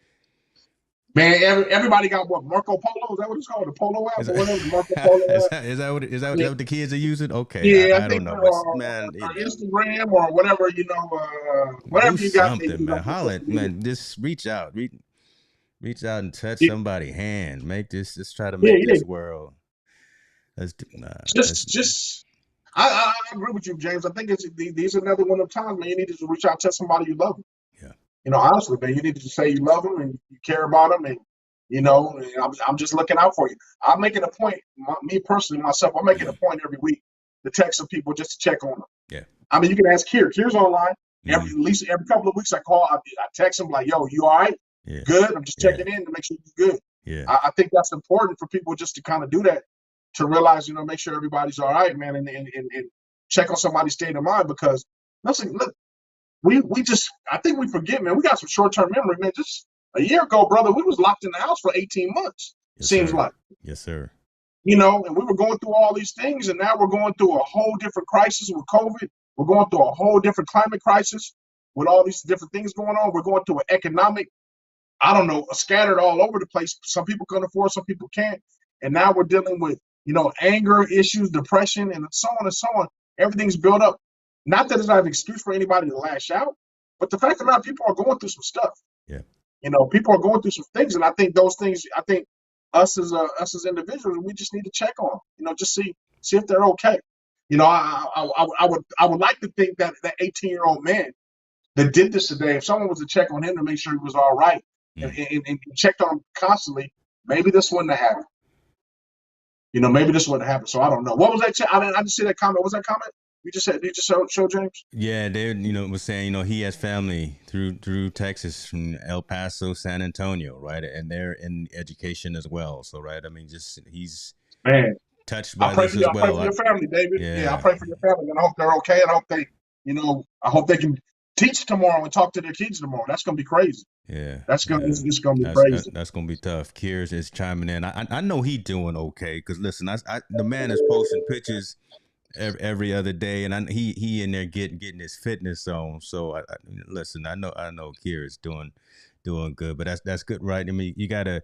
Man, everybody got what? Marco Polo? Is that what it's called? The Polo app? Or whatever, Marco Polo app? Is that what the kids are using? Okay. Yeah, I don't know. Man, Instagram or whatever, whatever you got. Something, man. Holler, man. Just reach out. Reach out and touch somebody's hand. Let's try to make this world. I agree with you, James. I think these are another one of the times, man. You need to reach out to somebody you love. Yeah. Honestly, man, you need to say you love them and you care about them, and I'm just looking out for you. I'm making a point, me personally, myself. I'm making a point every week to text some people just to check on them. Yeah. I mean, you can ask Kerr's online. At least every couple of weeks, I call. I text him like, "Yo, you all right? Yeah. Good." I'm just checking in to make sure you're good. Yeah. I think that's important for people just to kind of do that, to realize, make sure everybody's all right, man, and check on somebody's state of mind, because listen, look. I think we forget, man. We got some short-term memory, man. Just a year ago, brother, we was locked in the house for 18 months. Yes, seems sir. like. Yes, sir. And we were going through all these things, and now we're going through a whole different crisis with COVID. We're going through a whole different climate crisis with all these different things going on. We're going through an economic, scattered all over the place. Some people can afford, some people can't. And now we're dealing with, anger issues, depression, and so on and so on. Everything's built up. Not that it's not an excuse for anybody to lash out, but the fact of the matter, people are going through some stuff. Yeah. People are going through some things, and I think those things. I think us as individuals, we just need to check on them. Just see if they're okay. I would like to think that 18-year-old man that did this today, if someone was to check on him to make sure he was all right and checked on him constantly, maybe this wouldn't have happened. Maybe this wouldn't happen. So I don't know. What was that? I didn't see that comment. What was that comment? You just said, show James? Yeah, they was saying he has family through Texas, from El Paso, San Antonio, right, and they're in education as well. So right, I mean, just he's Man, touched I by pray this for you. as I pray for well. your family, David. Yeah, I Yeah, pray for your family, and I hope they're okay. And I hope they, I hope they can teach tomorrow and talk to their kids tomorrow. That's gonna be crazy. yeah, That's gonna, yeah. it's gonna be That's crazy. that's gonna be tough. Kiers is chiming in. I know he doing okay because listen, the man is posting pictures every other day, and he in there getting his fitness on. So listen, I know Kier is doing good, but that's good, right? I mean, you gotta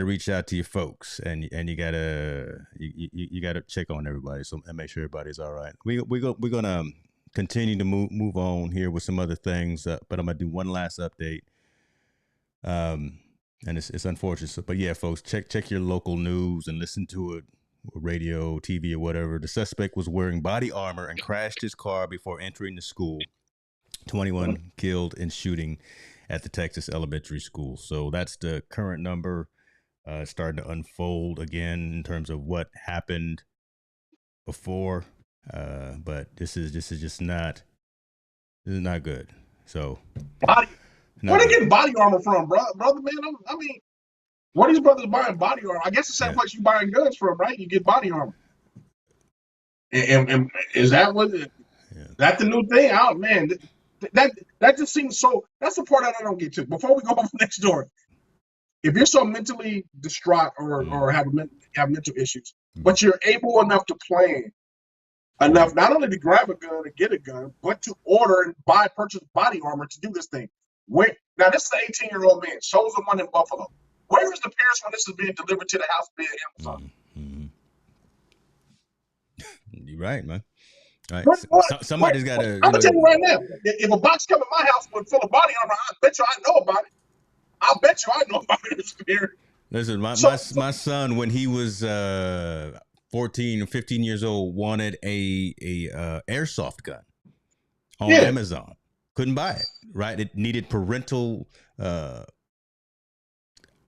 reach out to your folks, and you gotta check on everybody, so and make sure everybody's all right. We're gonna continue to move on here with some other things, but I'm gonna do one last update. And it's unfortunate, but yeah, folks, check your local news and listen to it, radio, TV, or whatever. The suspect was wearing body armor and crashed his car before entering the school. 21 killed in shooting at the Texas elementary school. So that's the current number. Starting to unfold again in terms of what happened before, but this is just not good. So Where they getting body armor from, brother man? I mean, where these brothers buying body armor? I guess the same place you buying guns from, right? You get body armor. And is that what? That the new thing? Oh man, that just seems so. That's the part that I don't get to. Before we go off next door, if you're so mentally distraught or have mental issues, but you're able enough to plan enough not only to grab a gun and get a gun, but to order and purchase body armor to do this thing. Now this is an 18-year-old man, shows the one in Buffalo. Where is the parents when this is being delivered to the house via Amazon? You're right, man. Right. Somebody's got to. I'm gonna tell you right now. If a box come in my house full of body armor, I bet you I know about it. I bet you I know about it. Listen, my son, when he was 14 or 15 years old, wanted a airsoft gun on Amazon. Couldn't buy it. Right. It needed parental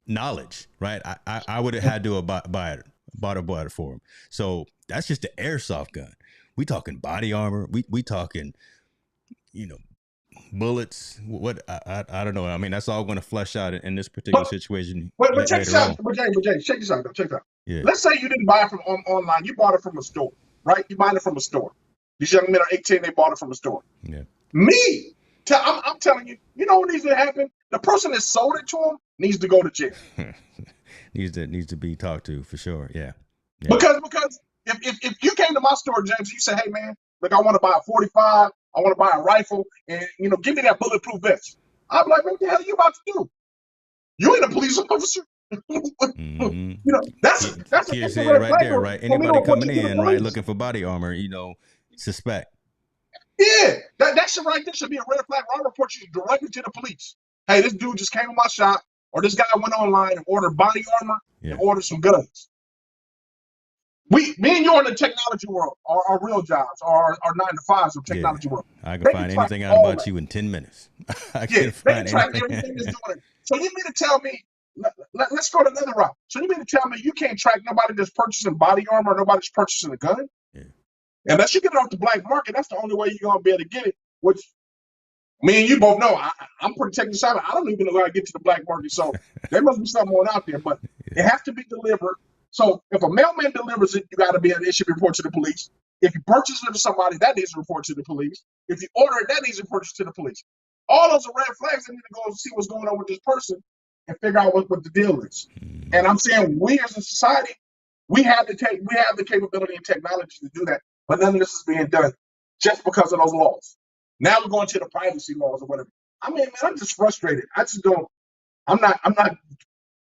knowledge. Right. I would have had to buy it for him. So that's just the airsoft gun. We talking body armor. We talking, bullets. What I don't know. I mean, that's all going to flesh out in this particular situation. But check this out. But check this out. Check this out. Yeah. Let's say you didn't buy it from online. You bought it from a store, right? You bought it from a store. These young men are 18. They bought it from a store. Yeah. Me, I'm telling you. You know what needs to happen? The person that sold it to him needs to go to jail. needs to be talked to for sure. Yeah. Because if you came to my store, James, you say, hey man, look, I want to buy a 45. I want to buy a rifle, and give me that bulletproof vest. I'm like, what the hell are you about to do? You ain't a police officer. That's a red right flag there, right? Anybody coming in, right, looking for body armor, suspect. Yeah, that should right there should be a red flag. I'll report you directly to the police. Hey, this dude just came to my shop, or this guy went online and ordered body armor and ordered some guns. Me and you are in the technology world, our real jobs, our 9-to-5s of technology world. I can find anything out about you in 10 minutes. They can track everything that's doing. So you mean to tell me, let's go to another route. So you mean to tell me you can't track nobody that's purchasing body armor or nobody's purchasing a gun? Yeah. Unless you get it off the black market, that's the only way you're going to be able to get it, which me and you both know. I'm pretty technical savvy. I don't even know how to get to the black market, so there must be something on out there, but it has to be delivered. So if a mailman delivers it, you got to be able to issue a report to the police. If you purchase it to somebody, that needs to report to the police. If you order it, that needs to report to the police. All those are red flags. They need to go see what's going on with this person and figure out what the deal is. And I'm saying we as a society, we have the capability and technology to do that, but none of this is being done just because of those laws. Now we're going to the privacy laws or whatever. I mean, man, I'm just frustrated. I'm not.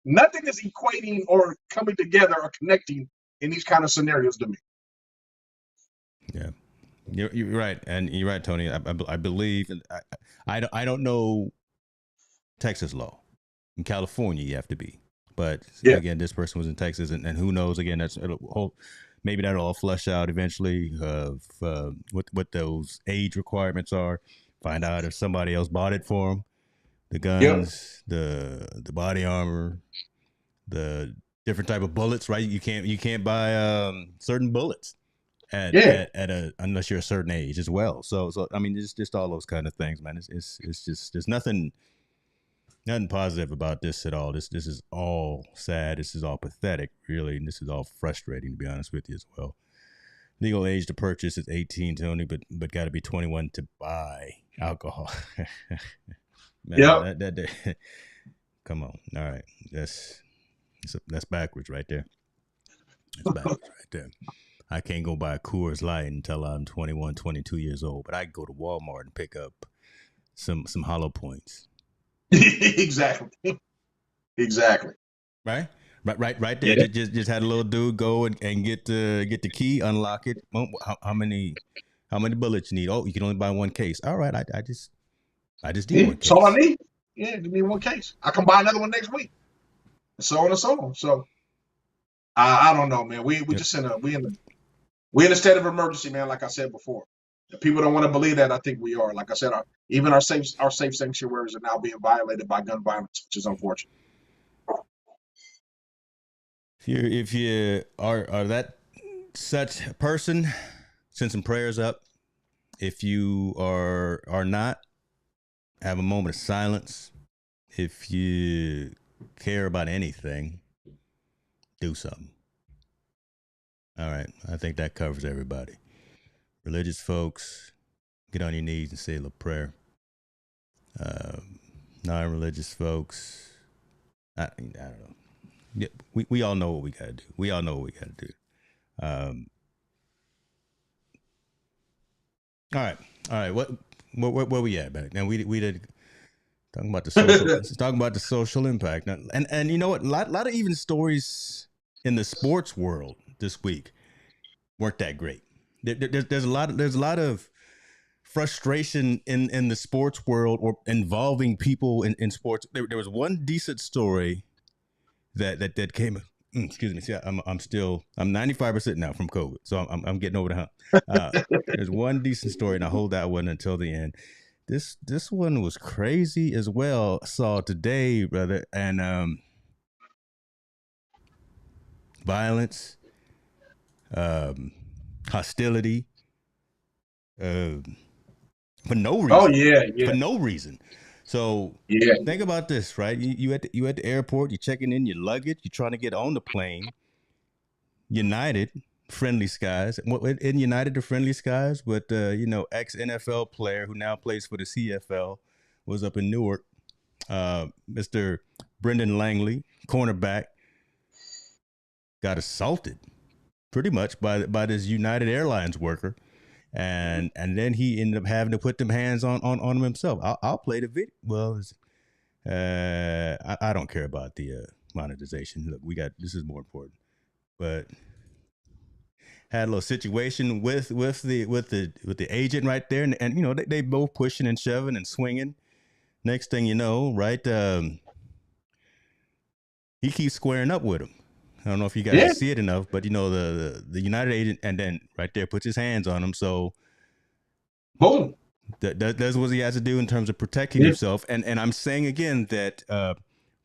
Nothing is equating or coming together or connecting in these kind of scenarios to me. Yeah, you're right, and you're right, Tony. I believe, and I don't know Texas law. In California, you have to be, but again, this person was in Texas, and who knows? Again, maybe that'll all flesh out eventually of what those age requirements are. Find out if somebody else bought it for them. The guns, the body armor, the different type of bullets, right? You can't buy certain bullets at a unless you're a certain age as well. So I mean, it's just all those kind of things, man. It's just there's nothing positive about this at all. This is all sad. This is all pathetic, really, and this is all frustrating, to be honest with you as well. Legal age to purchase is 18, Tony, but got to be 21 to buy alcohol. Man, Yep. that come on. All right, that's backwards right there. That's backwards right there. I can't go buy a Coors Light until I'm 21, 22 years old, but I go to Walmart and pick up some hollow points. Exactly. Right there. Yeah. Just had a little dude go and get the key, unlock it. How many bullets you need? Oh, you can only buy one case. All right, I just need one case. That's all I need. Yeah, give me one case. I can buy another one next week. And so on and so on. So I don't know, man. We just in a state of emergency, man. Like I said before, if people don't want to believe that, I think we are. Like I said, even our safe sanctuaries are now being violated by gun violence, which is unfortunate. If you are that such a person, send some prayers up. If you are not, have a moment of silence. If you care about anything, do something. All right, I think that covers everybody. Religious folks, get on your knees and say a little prayer. Non-religious folks, I don't know. Yeah, we all know what we got to do. We all know what we got to do. All right. Where we at, man? Now we did talking about the social. Talking about the social impact, and you know what? A lot of even stories in the sports world this week weren't that great. There's a lot of frustration in the sports world or involving people in sports. There was one decent story that came. Excuse me. See, I'm 95% now from COVID, so I'm getting over the hump. There's one decent story, and I hold that one until the end. This one was crazy as well. I saw today, brother, and violence, hostility, for no reason. Oh yeah. For no reason. So think about this, right? You at the airport, you're checking in your luggage, you're trying to get on the plane. United, friendly skies. In United, the friendly skies, but ex NFL player who now plays for the CFL was up in Newark. Mr. Brendan Langley, cornerback, got assaulted pretty much by this United Airlines worker. And then he ended up having to put them hands on him himself. I'll play the video. Well, I don't care about the monetization. Look, this is more important. But had a little situation with the agent right there, and they both pushing and shoving and swinging. Next thing you know, right, he keeps squaring up with him. I don't know if you guys see it enough, but the United agent, and then right there puts his hands on him. So, boom. That's what he has to do in terms of protecting himself. And I'm saying again that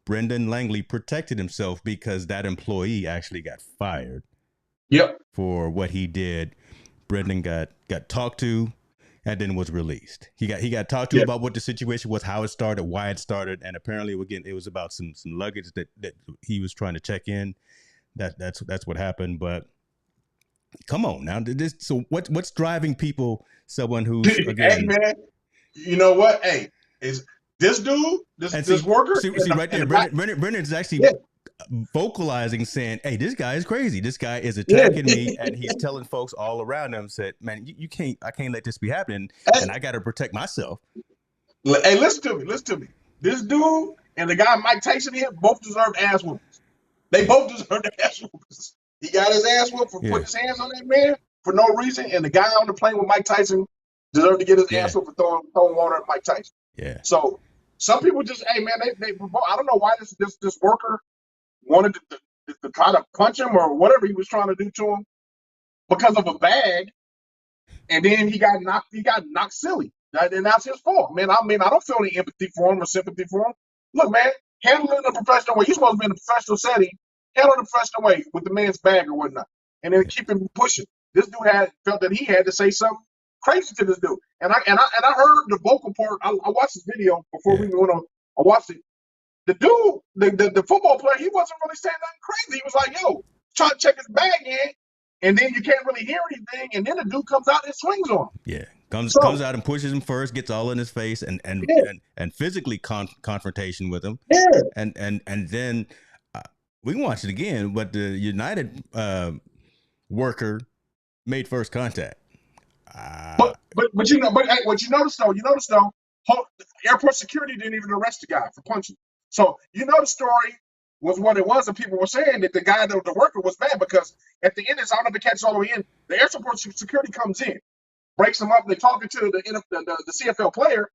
Brendan Langley protected himself because that employee actually got fired. Yep. For what he did. Brendan got talked to, and then was released. He got talked to about what the situation was, how it started, why it started, and apparently again it was about some luggage that he was trying to check in. That's what happened. But come on now, so what's driving people? Someone who's again, hey man, you know what? Hey, is this dude this worker? See right there, Brendan's actually vocalizing, saying, "Hey, this guy is crazy. This guy is attacking me," and he's telling folks all around him, "Said, man, you can't. I can't let this be happening, and I got to protect myself." Hey, listen to me. This dude and the guy Mike Tyson here both deserve ass whoopings. They both deserve ass whoopings. He got his ass whooped for putting his hands on that man for no reason, and the guy on the plane with Mike Tyson deserved to get his ass whooped for throwing water at Mike Tyson. Yeah. So some people just, hey man, they I don't know why this worker wanted to try to punch him or whatever he was trying to do to him because of a bag, and then he got knocked silly, and that's his fault, man. I don't feel any empathy for him or sympathy for him. Look, man, handle it in a professional way. You're supposed to be in a professional setting. Handle it in a professional way with the man's bag or whatnot, and then keep him pushing. this dude felt that he had to say something crazy to this dude. And I heard the vocal part. I watched this video before we went on. I watched it. The dude, the football player, he wasn't really saying nothing crazy. He was like, yo, trying to check his bag in, and then you can't really hear anything, and then the dude comes out and swings on him. Yeah. Comes out and pushes him first, gets all in his face, and physically confrontation with him. Yeah. And then we can watch it again, but the United worker made first contact. But what you notice though, airport security didn't even arrest the guy for punching. So the story was what it was, and people were saying that the guy, the worker, was bad because at the end, I don't know if it catches all the way in. The airport security comes in, breaks them up. They're talking to the CFL player.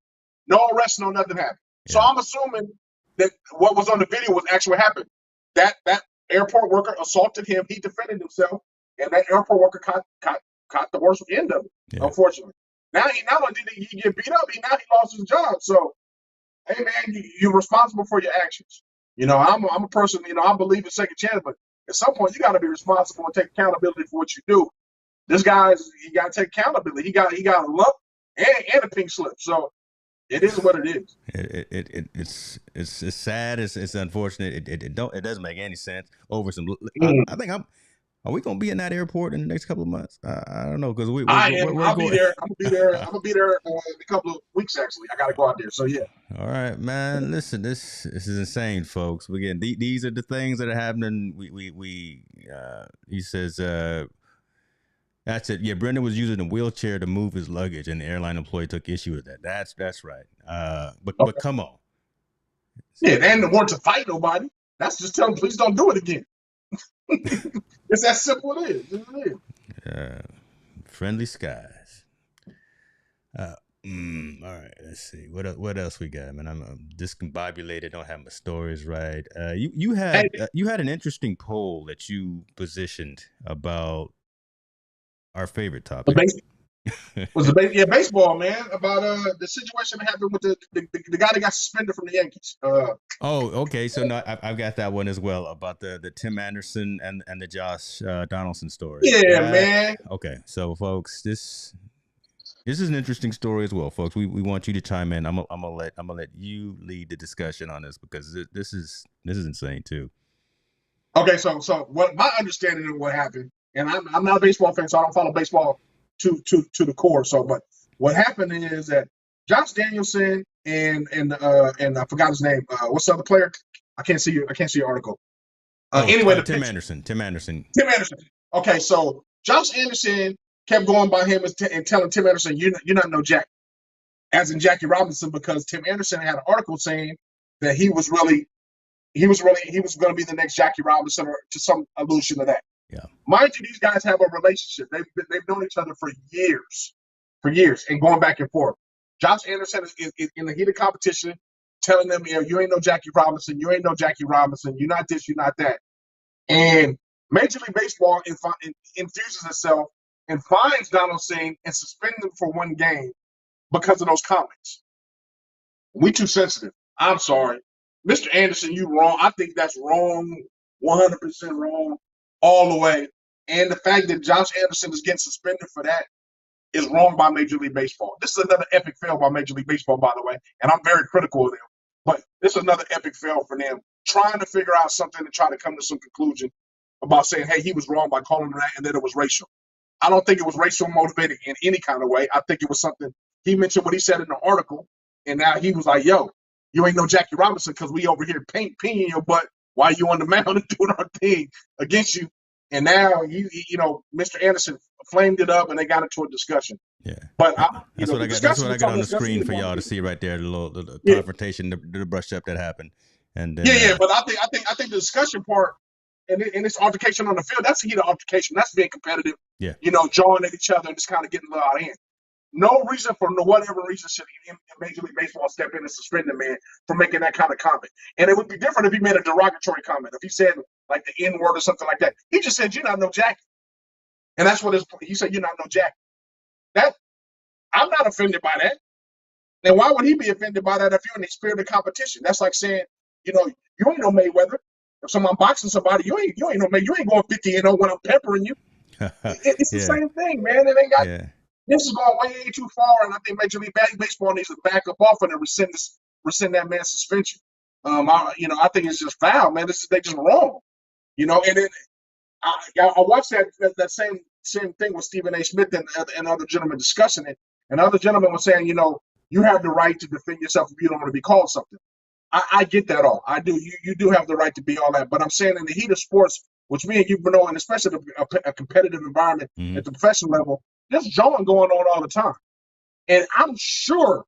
No arrest, no nothing happened. Yeah. So I'm assuming that what was on the video was actually happened. That airport worker assaulted him. He defended himself, and that airport worker caught the worst end of it. Yeah. Unfortunately, now not only did he get beat up, he lost his job. So, hey man, you're responsible for your actions. I'm a person. I believe in second chance, but at some point you got to be responsible and take accountability for what you do. This guy's he got to take accountability. He got a lump and a pink slip. So it is what it is. It's sad. It's unfortunate. It doesn't make any sense over some. I think Are we gonna be in that airport in the next couple of months? I don't know because I'll be there. I'm gonna be there in a couple of weeks. Actually, I gotta go out there. So yeah. All right, man. Listen, this is insane, folks. Again, these are the things that are happening. He says that's it. Yeah, Brendan was using a wheelchair to move his luggage, and the airline employee took issue with that. That's right. But come on. Yeah, they didn't want to fight nobody. That's just tell them, please don't do it again. It's that simple. It is. Friendly skies. All right. Let's see what else we got, man. I'm discombobulated. Don't have my stories right. You had an interesting poll that you positioned about our favorite topic. Baseball, man. About the situation that happened with the guy that got suspended from the Yankees. Okay. So now I've got that one as well about the Tim Anderson and the Josh Donaldson story. Yeah, man. Okay, so folks, this is an interesting story as well, folks. We want you to chime in. I'm gonna let you lead the discussion on this because this is insane too. Okay, so what my understanding of what happened, and I'm not a baseball fan, so I don't follow baseball to the core. So, but what happened is that Josh Danielson and I forgot his name. What's the other player? I can't see your article. Anyway, Tim Anderson. Okay, so Josh Anderson kept going by him and telling Tim Anderson, "You're not no Jack," as in Jackie Robinson, because Tim Anderson had an article saying that he was going to be the next Jackie Robinson, or to some allusion to that. Yeah. Mind you, these guys have a relationship. They've known each other for years, and going back and forth. Josh Anderson is in the heat of competition, telling them, you ain't no Jackie Robinson, you ain't no Jackie Robinson, you're not this, you're not that. And Major League Baseball infuses itself and fines Donaldson and suspends him for one game because of those comments. We too sensitive. I'm sorry. Mr. Anderson, you wrong. I think that's wrong, 100% wrong, all the way. And the fact that Josh Anderson is getting suspended for that is wrong by Major League Baseball. This is another epic fail by Major League Baseball, by the way, and I'm very critical of them. But this is another epic fail for them, trying to figure out something to try to come to some conclusion about saying, hey, he was wrong by calling him that, and that it was racial. I don't think it was racial motivated in any kind of way. I think it was something, he mentioned what he said in the article, and now he was like, yo, you ain't no Jackie Robinson because we over here peeing your butt while you on the mound and doing our thing against you. And now, Mr. Anderson flamed it up and they got into a discussion. Yeah. But that's what I got on the screen for y'all to see right there, the confrontation, the brush up that happened. And then, but I think the discussion part and this altercation on the field, that's the heat of altercation. That's being competitive. Yeah. Jawing at each other and just kind of getting a little out of hand. No reason for whatever reason should Major League Baseball step in and suspend the man for making that kind of comment. And it would be different if he made a derogatory comment. If he said like the N-word or something like that. He just said, you're not no Jackie. And that's what he said, you're not no Jackie. That I'm not offended by that. And why would he be offended by that if you're in the spirit of competition? That's like saying, you ain't no Mayweather. If someone boxing somebody, you ain't no Mayweather. You ain't going 50-0 when I'm peppering you. It's the Yeah, same thing, man. It ain't got. yeah, This is going way too far, and I think Major League Baseball needs to back up off and rescind that man's suspension. I think it's just foul, man. They just wrong, And then I watched that same thing with Stephen A. Smith and other gentlemen discussing it, and other gentlemen were saying, you have the right to defend yourself if you don't want to be called something. I get that all. I do. You do have the right to be all that, but I'm saying in the heat of sports, which me and you know, and especially a competitive environment at the professional level, there's jawing going on all the time. And I'm sure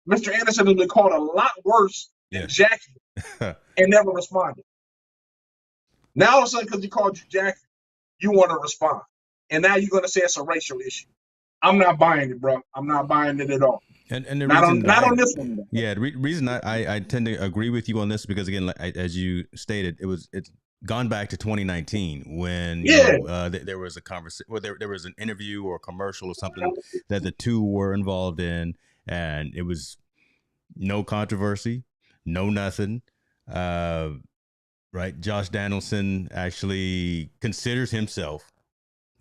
Mr. Anderson has been called a lot worse than Jackie and never responded. Now all of a sudden, because he called you Jackie, you want to respond. And now you're going to say it's a racial issue. I'm not buying it, bro. I'm not buying it at all. And the not reason on this one. Though. Yeah, the reason I tend to agree with you on this because again, as you stated, it's gone back to 2019 when there was a conversation, well, there was an interview or a commercial or something that the two were involved in, and it was no controversy, no nothing. Right, Josh Donaldson actually considers himself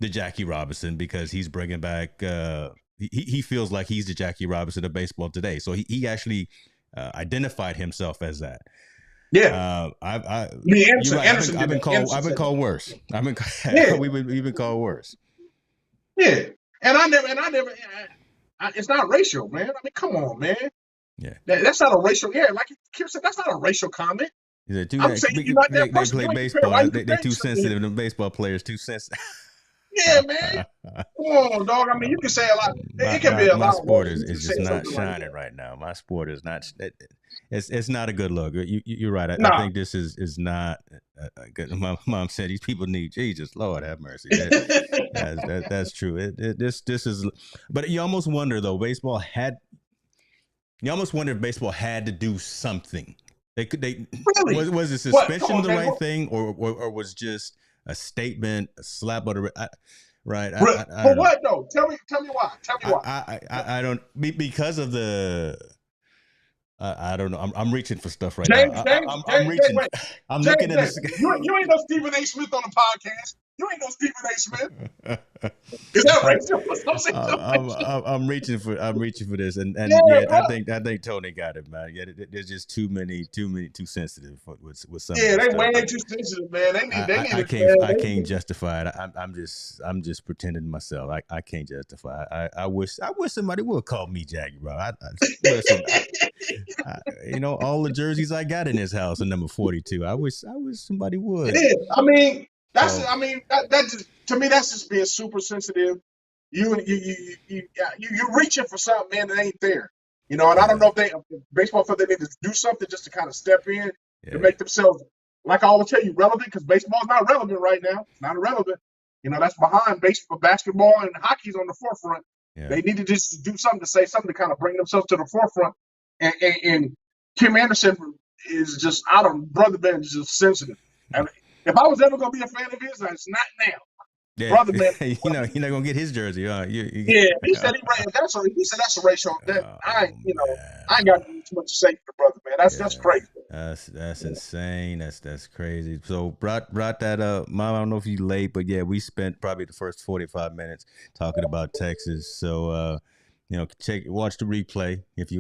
the Jackie Robinson because he's bringing back. He feels like he's the Jackie Robinson of baseball today. So he actually identified himself as that. Yeah, I've been called worse. We've been called worse. Yeah, and I never. It's not racial, man. I mean, come on, man. Yeah, that's not a racial. Yeah, like Kim said, that's not a racial comment. I'm saying you're not that person. They play baseball. They're too sensitive. The baseball players too sensitive. Yeah, man. Come on, dog. I mean, you can say a lot. It can be a lot. My sport is just not shining right now. My sport is not. It's not a good look. You're right. I think this is not good. My mom said these people need Jesus. Lord have mercy. That's true. This is. But you almost wonder though. You almost wonder if baseball had to do something. Really? Was the suspension the right thing, or was just a statement, a slap on the right? For what though? Tell me why. Tell me why. I don't because of the. I don't know. I'm reaching for stuff right now. I'm reaching. I'm looking at this. You ain't no Stephen A. Smith on the podcast. You ain't no Stephen A. Smith. Is that right? I'm reaching for this, and I think Tony got it, man. Yeah, there's just too sensitive with some. Yeah, they way too sensitive, man. I can't justify it. I'm just pretending to myself. I can't justify it. I wish somebody would call me Jackie, bro. Listen, all the jerseys I got in this house are number 42. I wish somebody would. Yeah, I mean. That just, to me, that's just being super sensitive. You're reaching for something, man, that ain't there. And I don't know if baseball feel they need to do something just to kind of step in to make themselves, like I always tell you, relevant, because baseball is not relevant right now. It's not irrelevant. That's behind baseball, basketball, and hockey's on the forefront. Yeah. They need to just do something to say something to kind of bring themselves to the forefront. And Kim Anderson is just Brother Ben is just sensitive. I mean, if I was ever gonna be a fan of his, it's not now. Yeah. Brother man, you're not gonna get his jersey, huh? He said that's a racial. I ain't got too much to say to the brother, man. That's crazy. That's insane. That's crazy. So brought that up, Mom. I don't know if you late, but yeah, we spent probably the first 45 minutes talking about Texas. So watch the replay if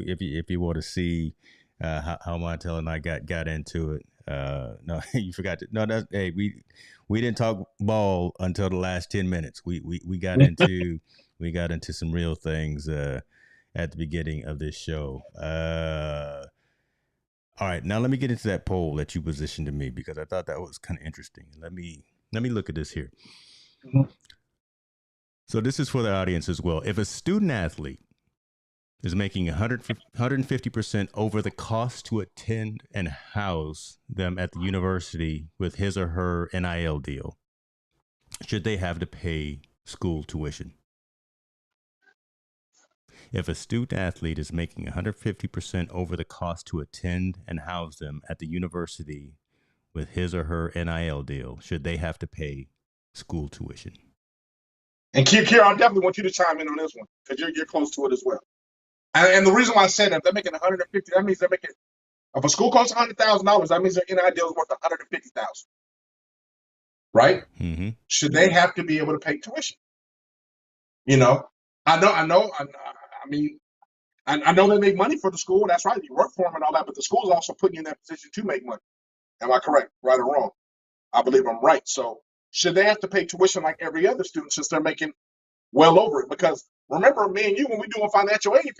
you want to see how Montell and I got into it. No, you forgot to. No, we didn't talk ball until the last 10 minutes. We got into some real things at the beginning of this show. All right, now let me get into that poll that you positioned to me because I thought that was kind of interesting. Let me look at this here. Mm-hmm. So this is for the audience as well. If a student athlete is making 150% over the cost to attend and house them at the university with his or her NIL deal, should they have to pay school tuition? If a student athlete is making 150% over the cost to attend and house them at the university with his or her NIL deal, should they have to pay school tuition? And Kier, I definitely want you to chime in on this one because you're close to it as well. And the reason why I said that, if they're making 150, that means they're making. If a school costs $100,000, that means their NIL deal is worth $150,000. right? Mm-hmm. Should they have to be able to pay tuition? You know, I know. I mean, I know they make money for the school. That's right. You work for them and all that, but the school is also putting you in that position to make money. Am I correct? Right or wrong? I believe I'm right. So should they have to pay tuition like every other student since they're making well over it? Because remember, me and you, when we doing financial aid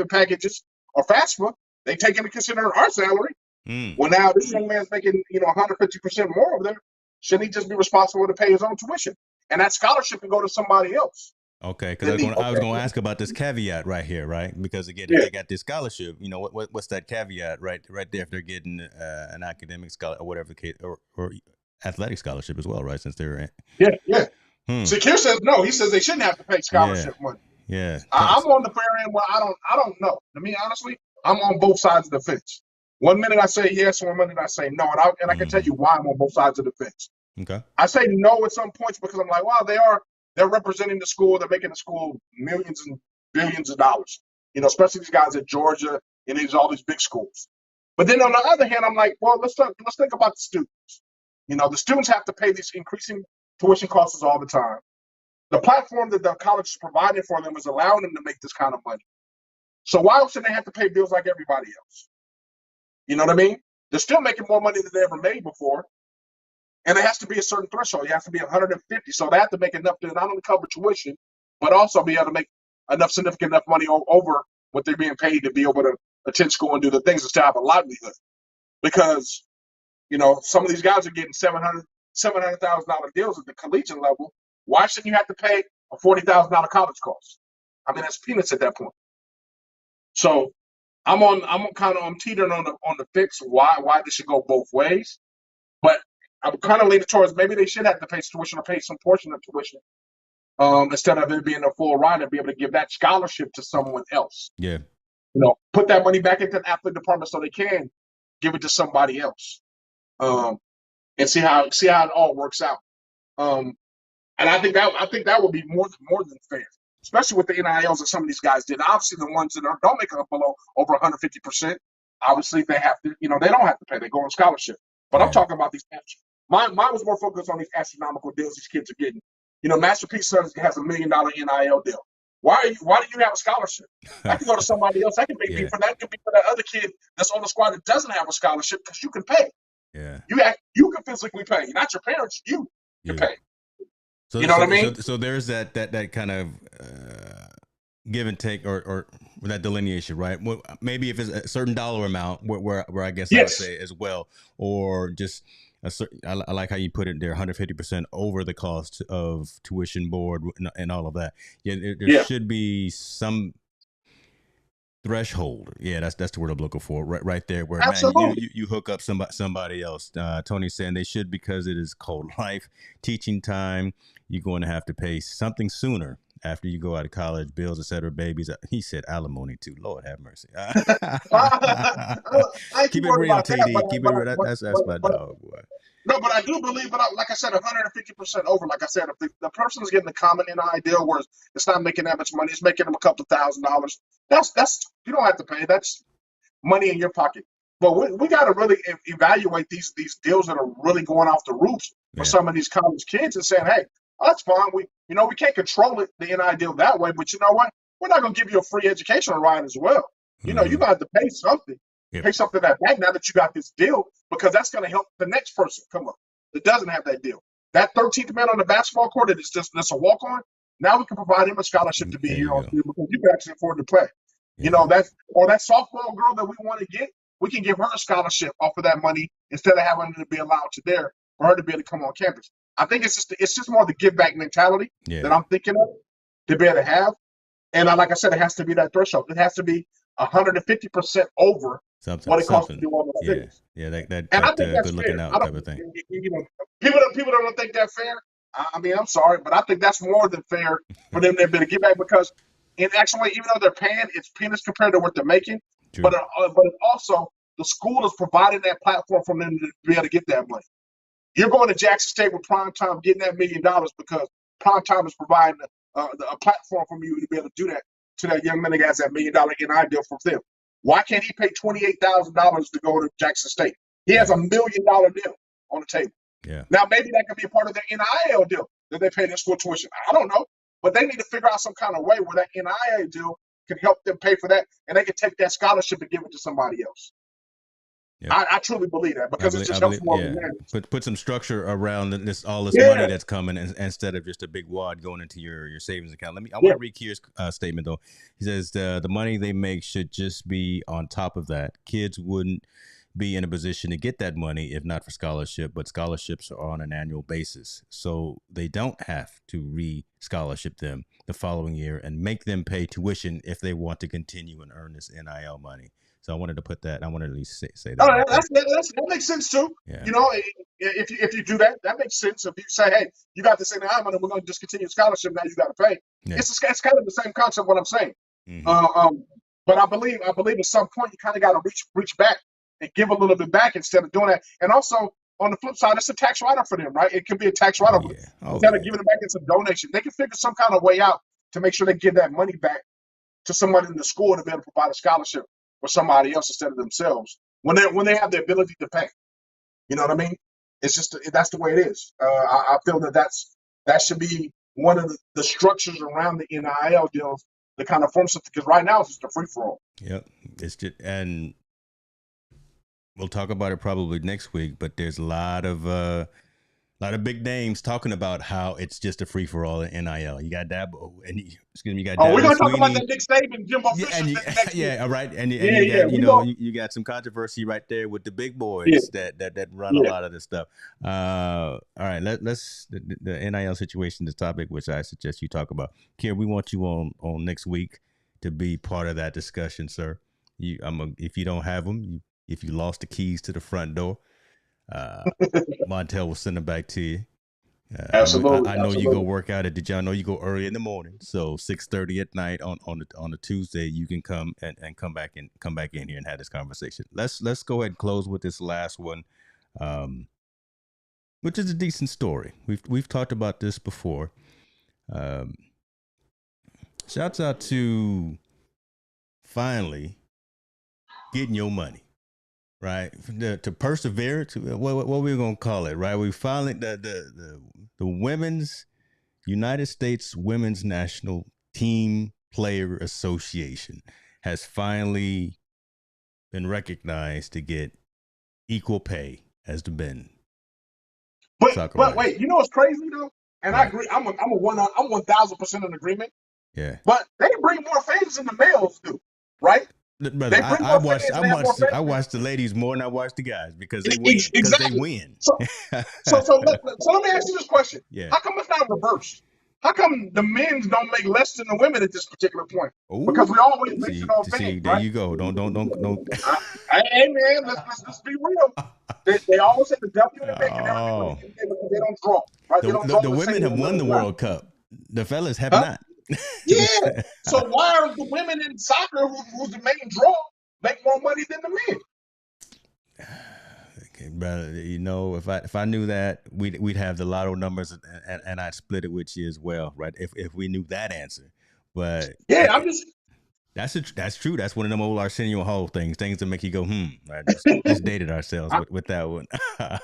packages or FAFSA, they take into consideration our salary. Mm. Well, now this young man's making 150% more of them. Shouldn't he just be responsible to pay his own tuition? And that scholarship can go to somebody else. Okay, because I was going to ask about this caveat right here, right? Because again, if they got this scholarship, what's that caveat right there? If they're getting an academic scholarship or whatever the case, or athletic scholarship as well, right? Since they're in. Yeah. See, Kerr says no. He says they shouldn't have to pay scholarship money. Yeah. I'm on the fair end. Well, I don't know. I mean, honestly, I'm on both sides of the fence. One minute I say yes, one minute I say no, and I can tell you why I'm on both sides of the fence. Okay. I say no at some points because I'm like, wow, they're representing the school. They're making the school millions and billions of dollars. Especially these guys at Georgia and all these big schools. But then on the other hand, I'm like, well, let's think about the students. The students have to pay these increasing tuition costs all the time. The platform that the college is providing for them is allowing them to make this kind of money. So why should they have to pay bills like everybody else? You know what I mean? They're still making more money than they ever made before. And it has to be a certain threshold. You have to be 150. So they have to make enough to not only cover tuition, but also be able to make significant enough money over what they're being paid to be able to attend school and do the things and still have a livelihood. Because, some of these guys are getting $700,000 deals at the collegiate level. Why shouldn't you have to pay a $40,000 college cost? I mean, that's peanuts at that point. So I'm teetering on the fix why this should go both ways. But I'm kind of leaning towards maybe they should have to pay tuition or pay some portion of tuition instead of it being a full ride and be able to give that scholarship to someone else. Yeah. Put that money back into the athlete department so they can give it to somebody else, and see how it all works out. And I think that would be more than fair, especially with the NILs that some of these guys did. Obviously, the ones that don't make it below over 150%, obviously they have to. They don't have to pay. They go on scholarship. But I'm talking about these. Mine was more focused on these astronomical deals these kids are getting. Masterpiece Sons has $1 million NIL deal. Why do you have a scholarship? I can go to somebody else. I can pay for that. Could be for that other kid that's on the squad that doesn't have a scholarship because you can pay. Yeah. You can physically pay, not your parents. You can pay. So, what I mean? So there's that kind of give and take or that delineation, right? Well, maybe if it's a certain dollar amount, where I guess I would say as well, or just a certain. I like how you put it there, 150% over the cost of tuition, board, and all of that. Yeah, there should be some threshold. Yeah, that's the word I'm looking for. Right there, where man, you hook up somebody else. Tony's saying they should because it is cold life, teaching time. You're going to have to pay something sooner after you go out of college, bills, etc. Babies. He said alimony too. Lord have mercy. Keep it real, TD. Keep it real. That's my dog, boy. No, but I do believe, like I said, 150% over. Like I said, if the person is getting the common NIL deal where it's not making that much money, it's making them a couple $1,000s. That's you don't have to pay. That's money in your pocket. But we got to really evaluate these deals that are really going off the roofs for some of these college kids and saying, hey, that's fine. We can't control it, the NIL deal that way. But you know what? We're not going to give you a free educational ride as well. You got to have to pay something. Pay something back now that you got this deal, because that's going to help the next person come up that doesn't have that deal. That 13th man on the basketball court that is just a walk on. Now we can provide him a scholarship to be here on field because you can actually afford to play. Yeah. That softball girl that we want to get, we can give her a scholarship off of that money instead of having to be allowed to there for her to be able to come on campus. I think it's just more the give back mentality that I'm thinking of to be able to have. And like I said, it has to be that threshold. It has to be 150% over what it costs to do all those things. Yeah, that and I think that's good looking out type of thing. People don't think that's fair. I mean, I'm sorry, but I think that's more than fair for them to be able to give back, because actually, even though they're paying, it's peanuts compared to what they're making. True. But also the school is providing that platform for them to be able to get that money. You're going to Jackson State with Primetime getting that $1 million because Primetime is providing a platform for you to be able to do that to that young man that has that $1 million NIL deal from them. Why can't he pay $28,000 to go to Jackson State? He has $1 million deal on the table. Yeah. Now, maybe that could be a part of the NIL deal that they pay their school tuition. I don't know. But they need to figure out some kind of way where that NIL deal can help them pay for that, and they can take that scholarship and give it to somebody else. Yep. I truly believe that because it just helps more than that. Put some structure around all this Yeah. money that's coming instead of just a big wad going into your savings account. I want to read Kerr's statement though. He says the money they make should just be on top of that. Kids wouldn't be in a position to get that money if not for scholarship, but scholarships are on an annual basis. So they don't have to re-scholarship them the following year and make them pay tuition if they want to continue and earn this NIL money. So I wanted to put that. I wanted to at least say that. Oh, that makes sense too. Yeah. You know, if you do that, that makes sense. If you say, hey, you got this NIL money, we're going to discontinue scholarship. Now you got to pay. Yeah. It's kind of the same concept. What I'm saying. Mm-hmm. But I believe at some point you kind of got to reach back and give a little bit back instead of doing that. And also on the flip side, it's a tax write-off for them, right? It could be a tax write-off. Instead of giving it back as a donation, they can figure some kind of way out to make sure they give that money back to somebody in the school to be able to provide a scholarship for somebody else instead of themselves when they have the ability to pay. You know what I mean? It's just that's the way it is. I feel that should be one of the structures around the NIL deals to kind of form something, because right now it's just a free for all. Yep, it's just, and we'll talk about it probably next week. But there's a lot of big names talking about how it's just a free for all in NIL. You got Dabo, and you got. Oh, we're gonna talk about that Nick Saban, Jimbo Fisher. All right, and you got you got some controversy right there with the big boys that run a lot of this stuff. All right, let's the NIL situation, the topic which I suggest you talk about. Kerr, we want you on next week to be part of that discussion, sir. If you don't have them, if you lost the keys to the front door. Montell will send them back to you. Absolutely. I know you go work out at. Did y'all know you go early in the morning? So 6:30 at night on a Tuesday, you can come and come back in here and have this conversation. Let's go ahead and close with this last one, which is a decent story. We've talked about this before. Shouts out to finally getting your money. Right, to persevere, to what we're gonna call it, right? We finally the Women's United States Women's National Team Player Association has finally been recognized to get equal pay as the men. But wait, you know what's crazy though? And I agree. I'm 1,000% in agreement. Yeah. But they bring more fans than the males do, right? Brother, I watch the ladies more than I watch the guys because they win. Exactly. They win. So let me ask you this question. Yeah. How come it's not reversed? How come the men don't make less than the women at this particular point? Ooh. Because we always base it on fans, there right? you go. Don't. Hey man, let's be real. They always say the WNBA because they don't draw. Right? The women have won the World Cup. The fellas have not. Yeah. So why are the women in soccer, who's the main draw, make more money than the men? Okay, brother. You know, if I knew that, we'd have the lotto numbers, and I'd split it with you as well, right? If we knew that answer, but yeah, that's true. That's one of them old Arsenio Hall things that make you go, right? Just dated ourselves with that one. I'm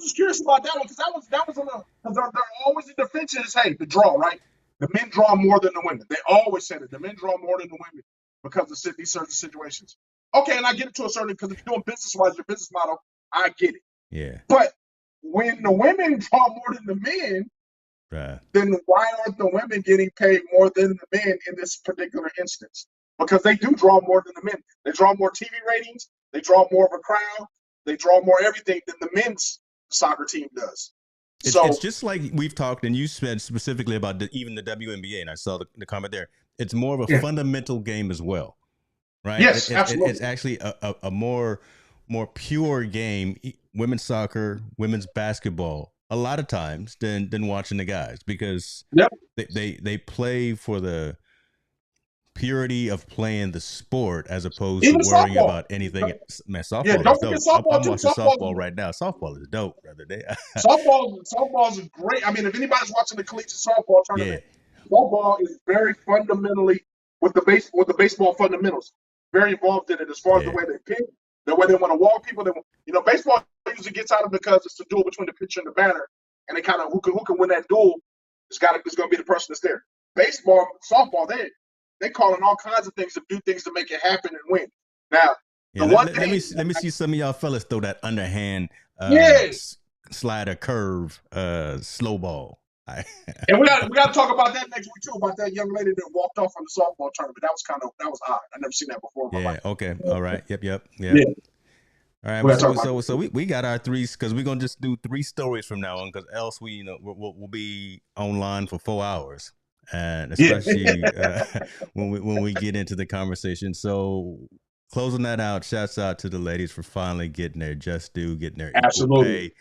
just curious about that one because that was on because they're always the defense is the draw, right? The men draw more than the women. They always say that the men draw more than the women because of these certain situations. Okay, and I get it to a certain, because if you're doing business-wise, your business model, I get it. Yeah. But when the women draw more than the men, right, then why aren't the women getting paid more than the men in this particular instance? Because they do draw more than the men. They draw more TV ratings. They draw more of a crowd. They draw more everything than the men's soccer team does. It's just like we've talked, and you said specifically about even the WNBA, and I saw the comment there. It's more of a fundamental game as well, right? Yes, absolutely. It's actually a more pure game, women's soccer, women's basketball, a lot of times than watching the guys, because they play for the purity of playing the sport as opposed to worrying about anything. Man, softball is dope. I'm watching softball right now. Softball is dope, brother. Softball is great. I mean, if anybody's watching the collegiate softball tournament, softball is very fundamentally with the baseball fundamentals. Very involved in it as far as the way they pick, the way they want to walk people. Baseball, you usually gets out of it because it's a duel between the pitcher and the batter, and they kind of who can win that duel is going to be the person that's there. Baseball, softball, they calling all kinds of things to do things to make it happen and win. Now, yeah, let me see some of y'all fellas throw that underhand slider curve slow ball. And we got to talk about that next week too, about that young lady that walked off from the softball tournament. That was odd. I never seen that before in my life. Okay. All right. Yep. Yeah. All right. So we got our three, because we're gonna just do 3 stories from now on, because else we'll be online for 4 hours, and especially when we get into the conversation. So closing that out, shouts out to the ladies for finally getting their just due, getting their equal pay.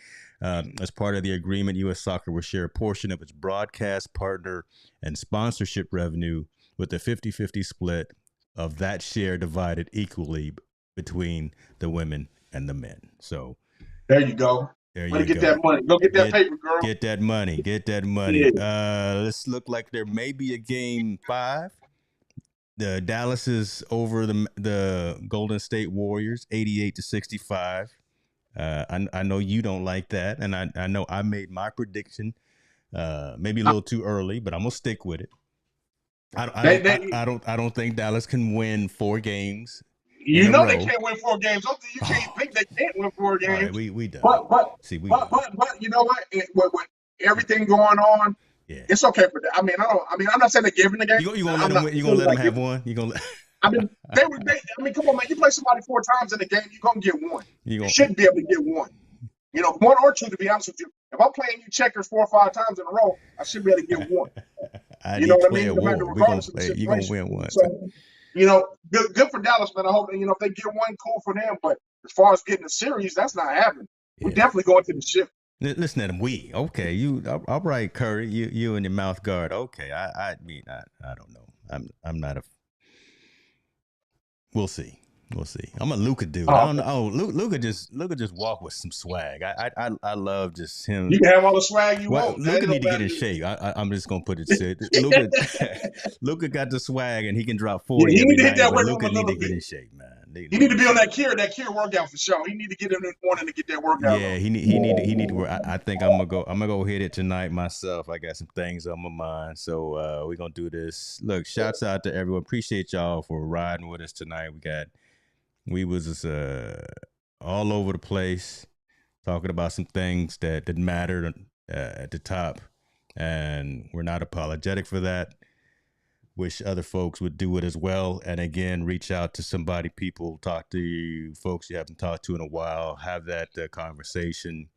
As part of the agreement, U.S. Soccer will share a portion of its broadcast, partner, and sponsorship revenue, with a 50-50 split of that share divided equally between the women and the men. So there you go. Get that money. Go get that paper, girl. Get that money. Yeah. This look like there may be a game 5. The Dallas is over the Golden State Warriors, 88-65. I know you don't like that, and I know I made my prediction maybe a little too early, but I'm gonna stick with it. I don't think Dallas can win 4 games. You know they can't win 4 games. You can't think they can't win 4 games. All right, we done. But you know what? With everything going on, it's okay for that. I mean, I'm not saying they're giving the game. You gonna let them win? You gonna let them have one? You gonna? I mean, come on, man. You play somebody 4 times in a game, you're going to get 1. You shouldn't be able to get 1. 1 or 2, to be honest with you. If I'm playing you checkers 4 or 5 times in a row, I should be able to get 1. You know what I mean? No matter regardless of the situation. You're going to win 1. So, good for Dallas, man. I hope, if they get 1, cool for them. But as far as getting a series, that's not happening. Yeah. We're definitely going to the ship. Listen to them. Okay. You, all right, Curry. You and your mouth guard. Okay. I don't know. I'm not a. We'll see. I'm a Luka dude. I don't know. Luka just walk with some swag. I love just him. You can have all the swag you want. Luka need to get in shape. I'm just gonna put it straight. Luka got the swag, and he can drop 40. He need to hit that weight Luka need to get in shape, man. He need to be on that Kerr workout for sure. He need to get in the morning to get that workout. Yeah, he need to work. I think I'm gonna go hit it tonight myself. I got some things on my mind, so we're gonna do this. Look, shouts out to everyone. Appreciate y'all for riding with us tonight. We was all over the place talking about some things that mattered at the top, and we're not apologetic for that. Wish other folks would do it as well. And again, reach out to people, talk to folks you haven't talked to in a while, have that conversation,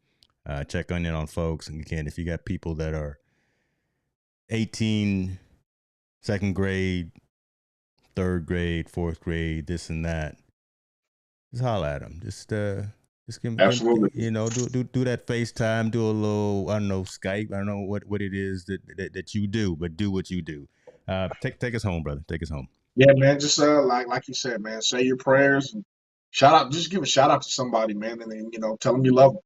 check in on folks. And again, if you got people that are 18, 2nd grade, 3rd grade, 4th grade, this and that, just holler at them. Just give them, absolutely. Do that FaceTime, do a little, I don't know, Skype. I don't know what it is that you do, but do what you do. Take us home, brother. Take us home. Yeah, man. Just like you said, man. Say your prayers and shout out. Just give a shout out to somebody, man, and then tell them you love them.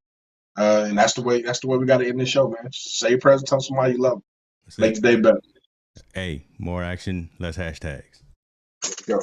And that's the way we got to end the show, man. Just say your prayers and tell somebody you love them. Make the day better. Hey, more action, less hashtags. Let's go.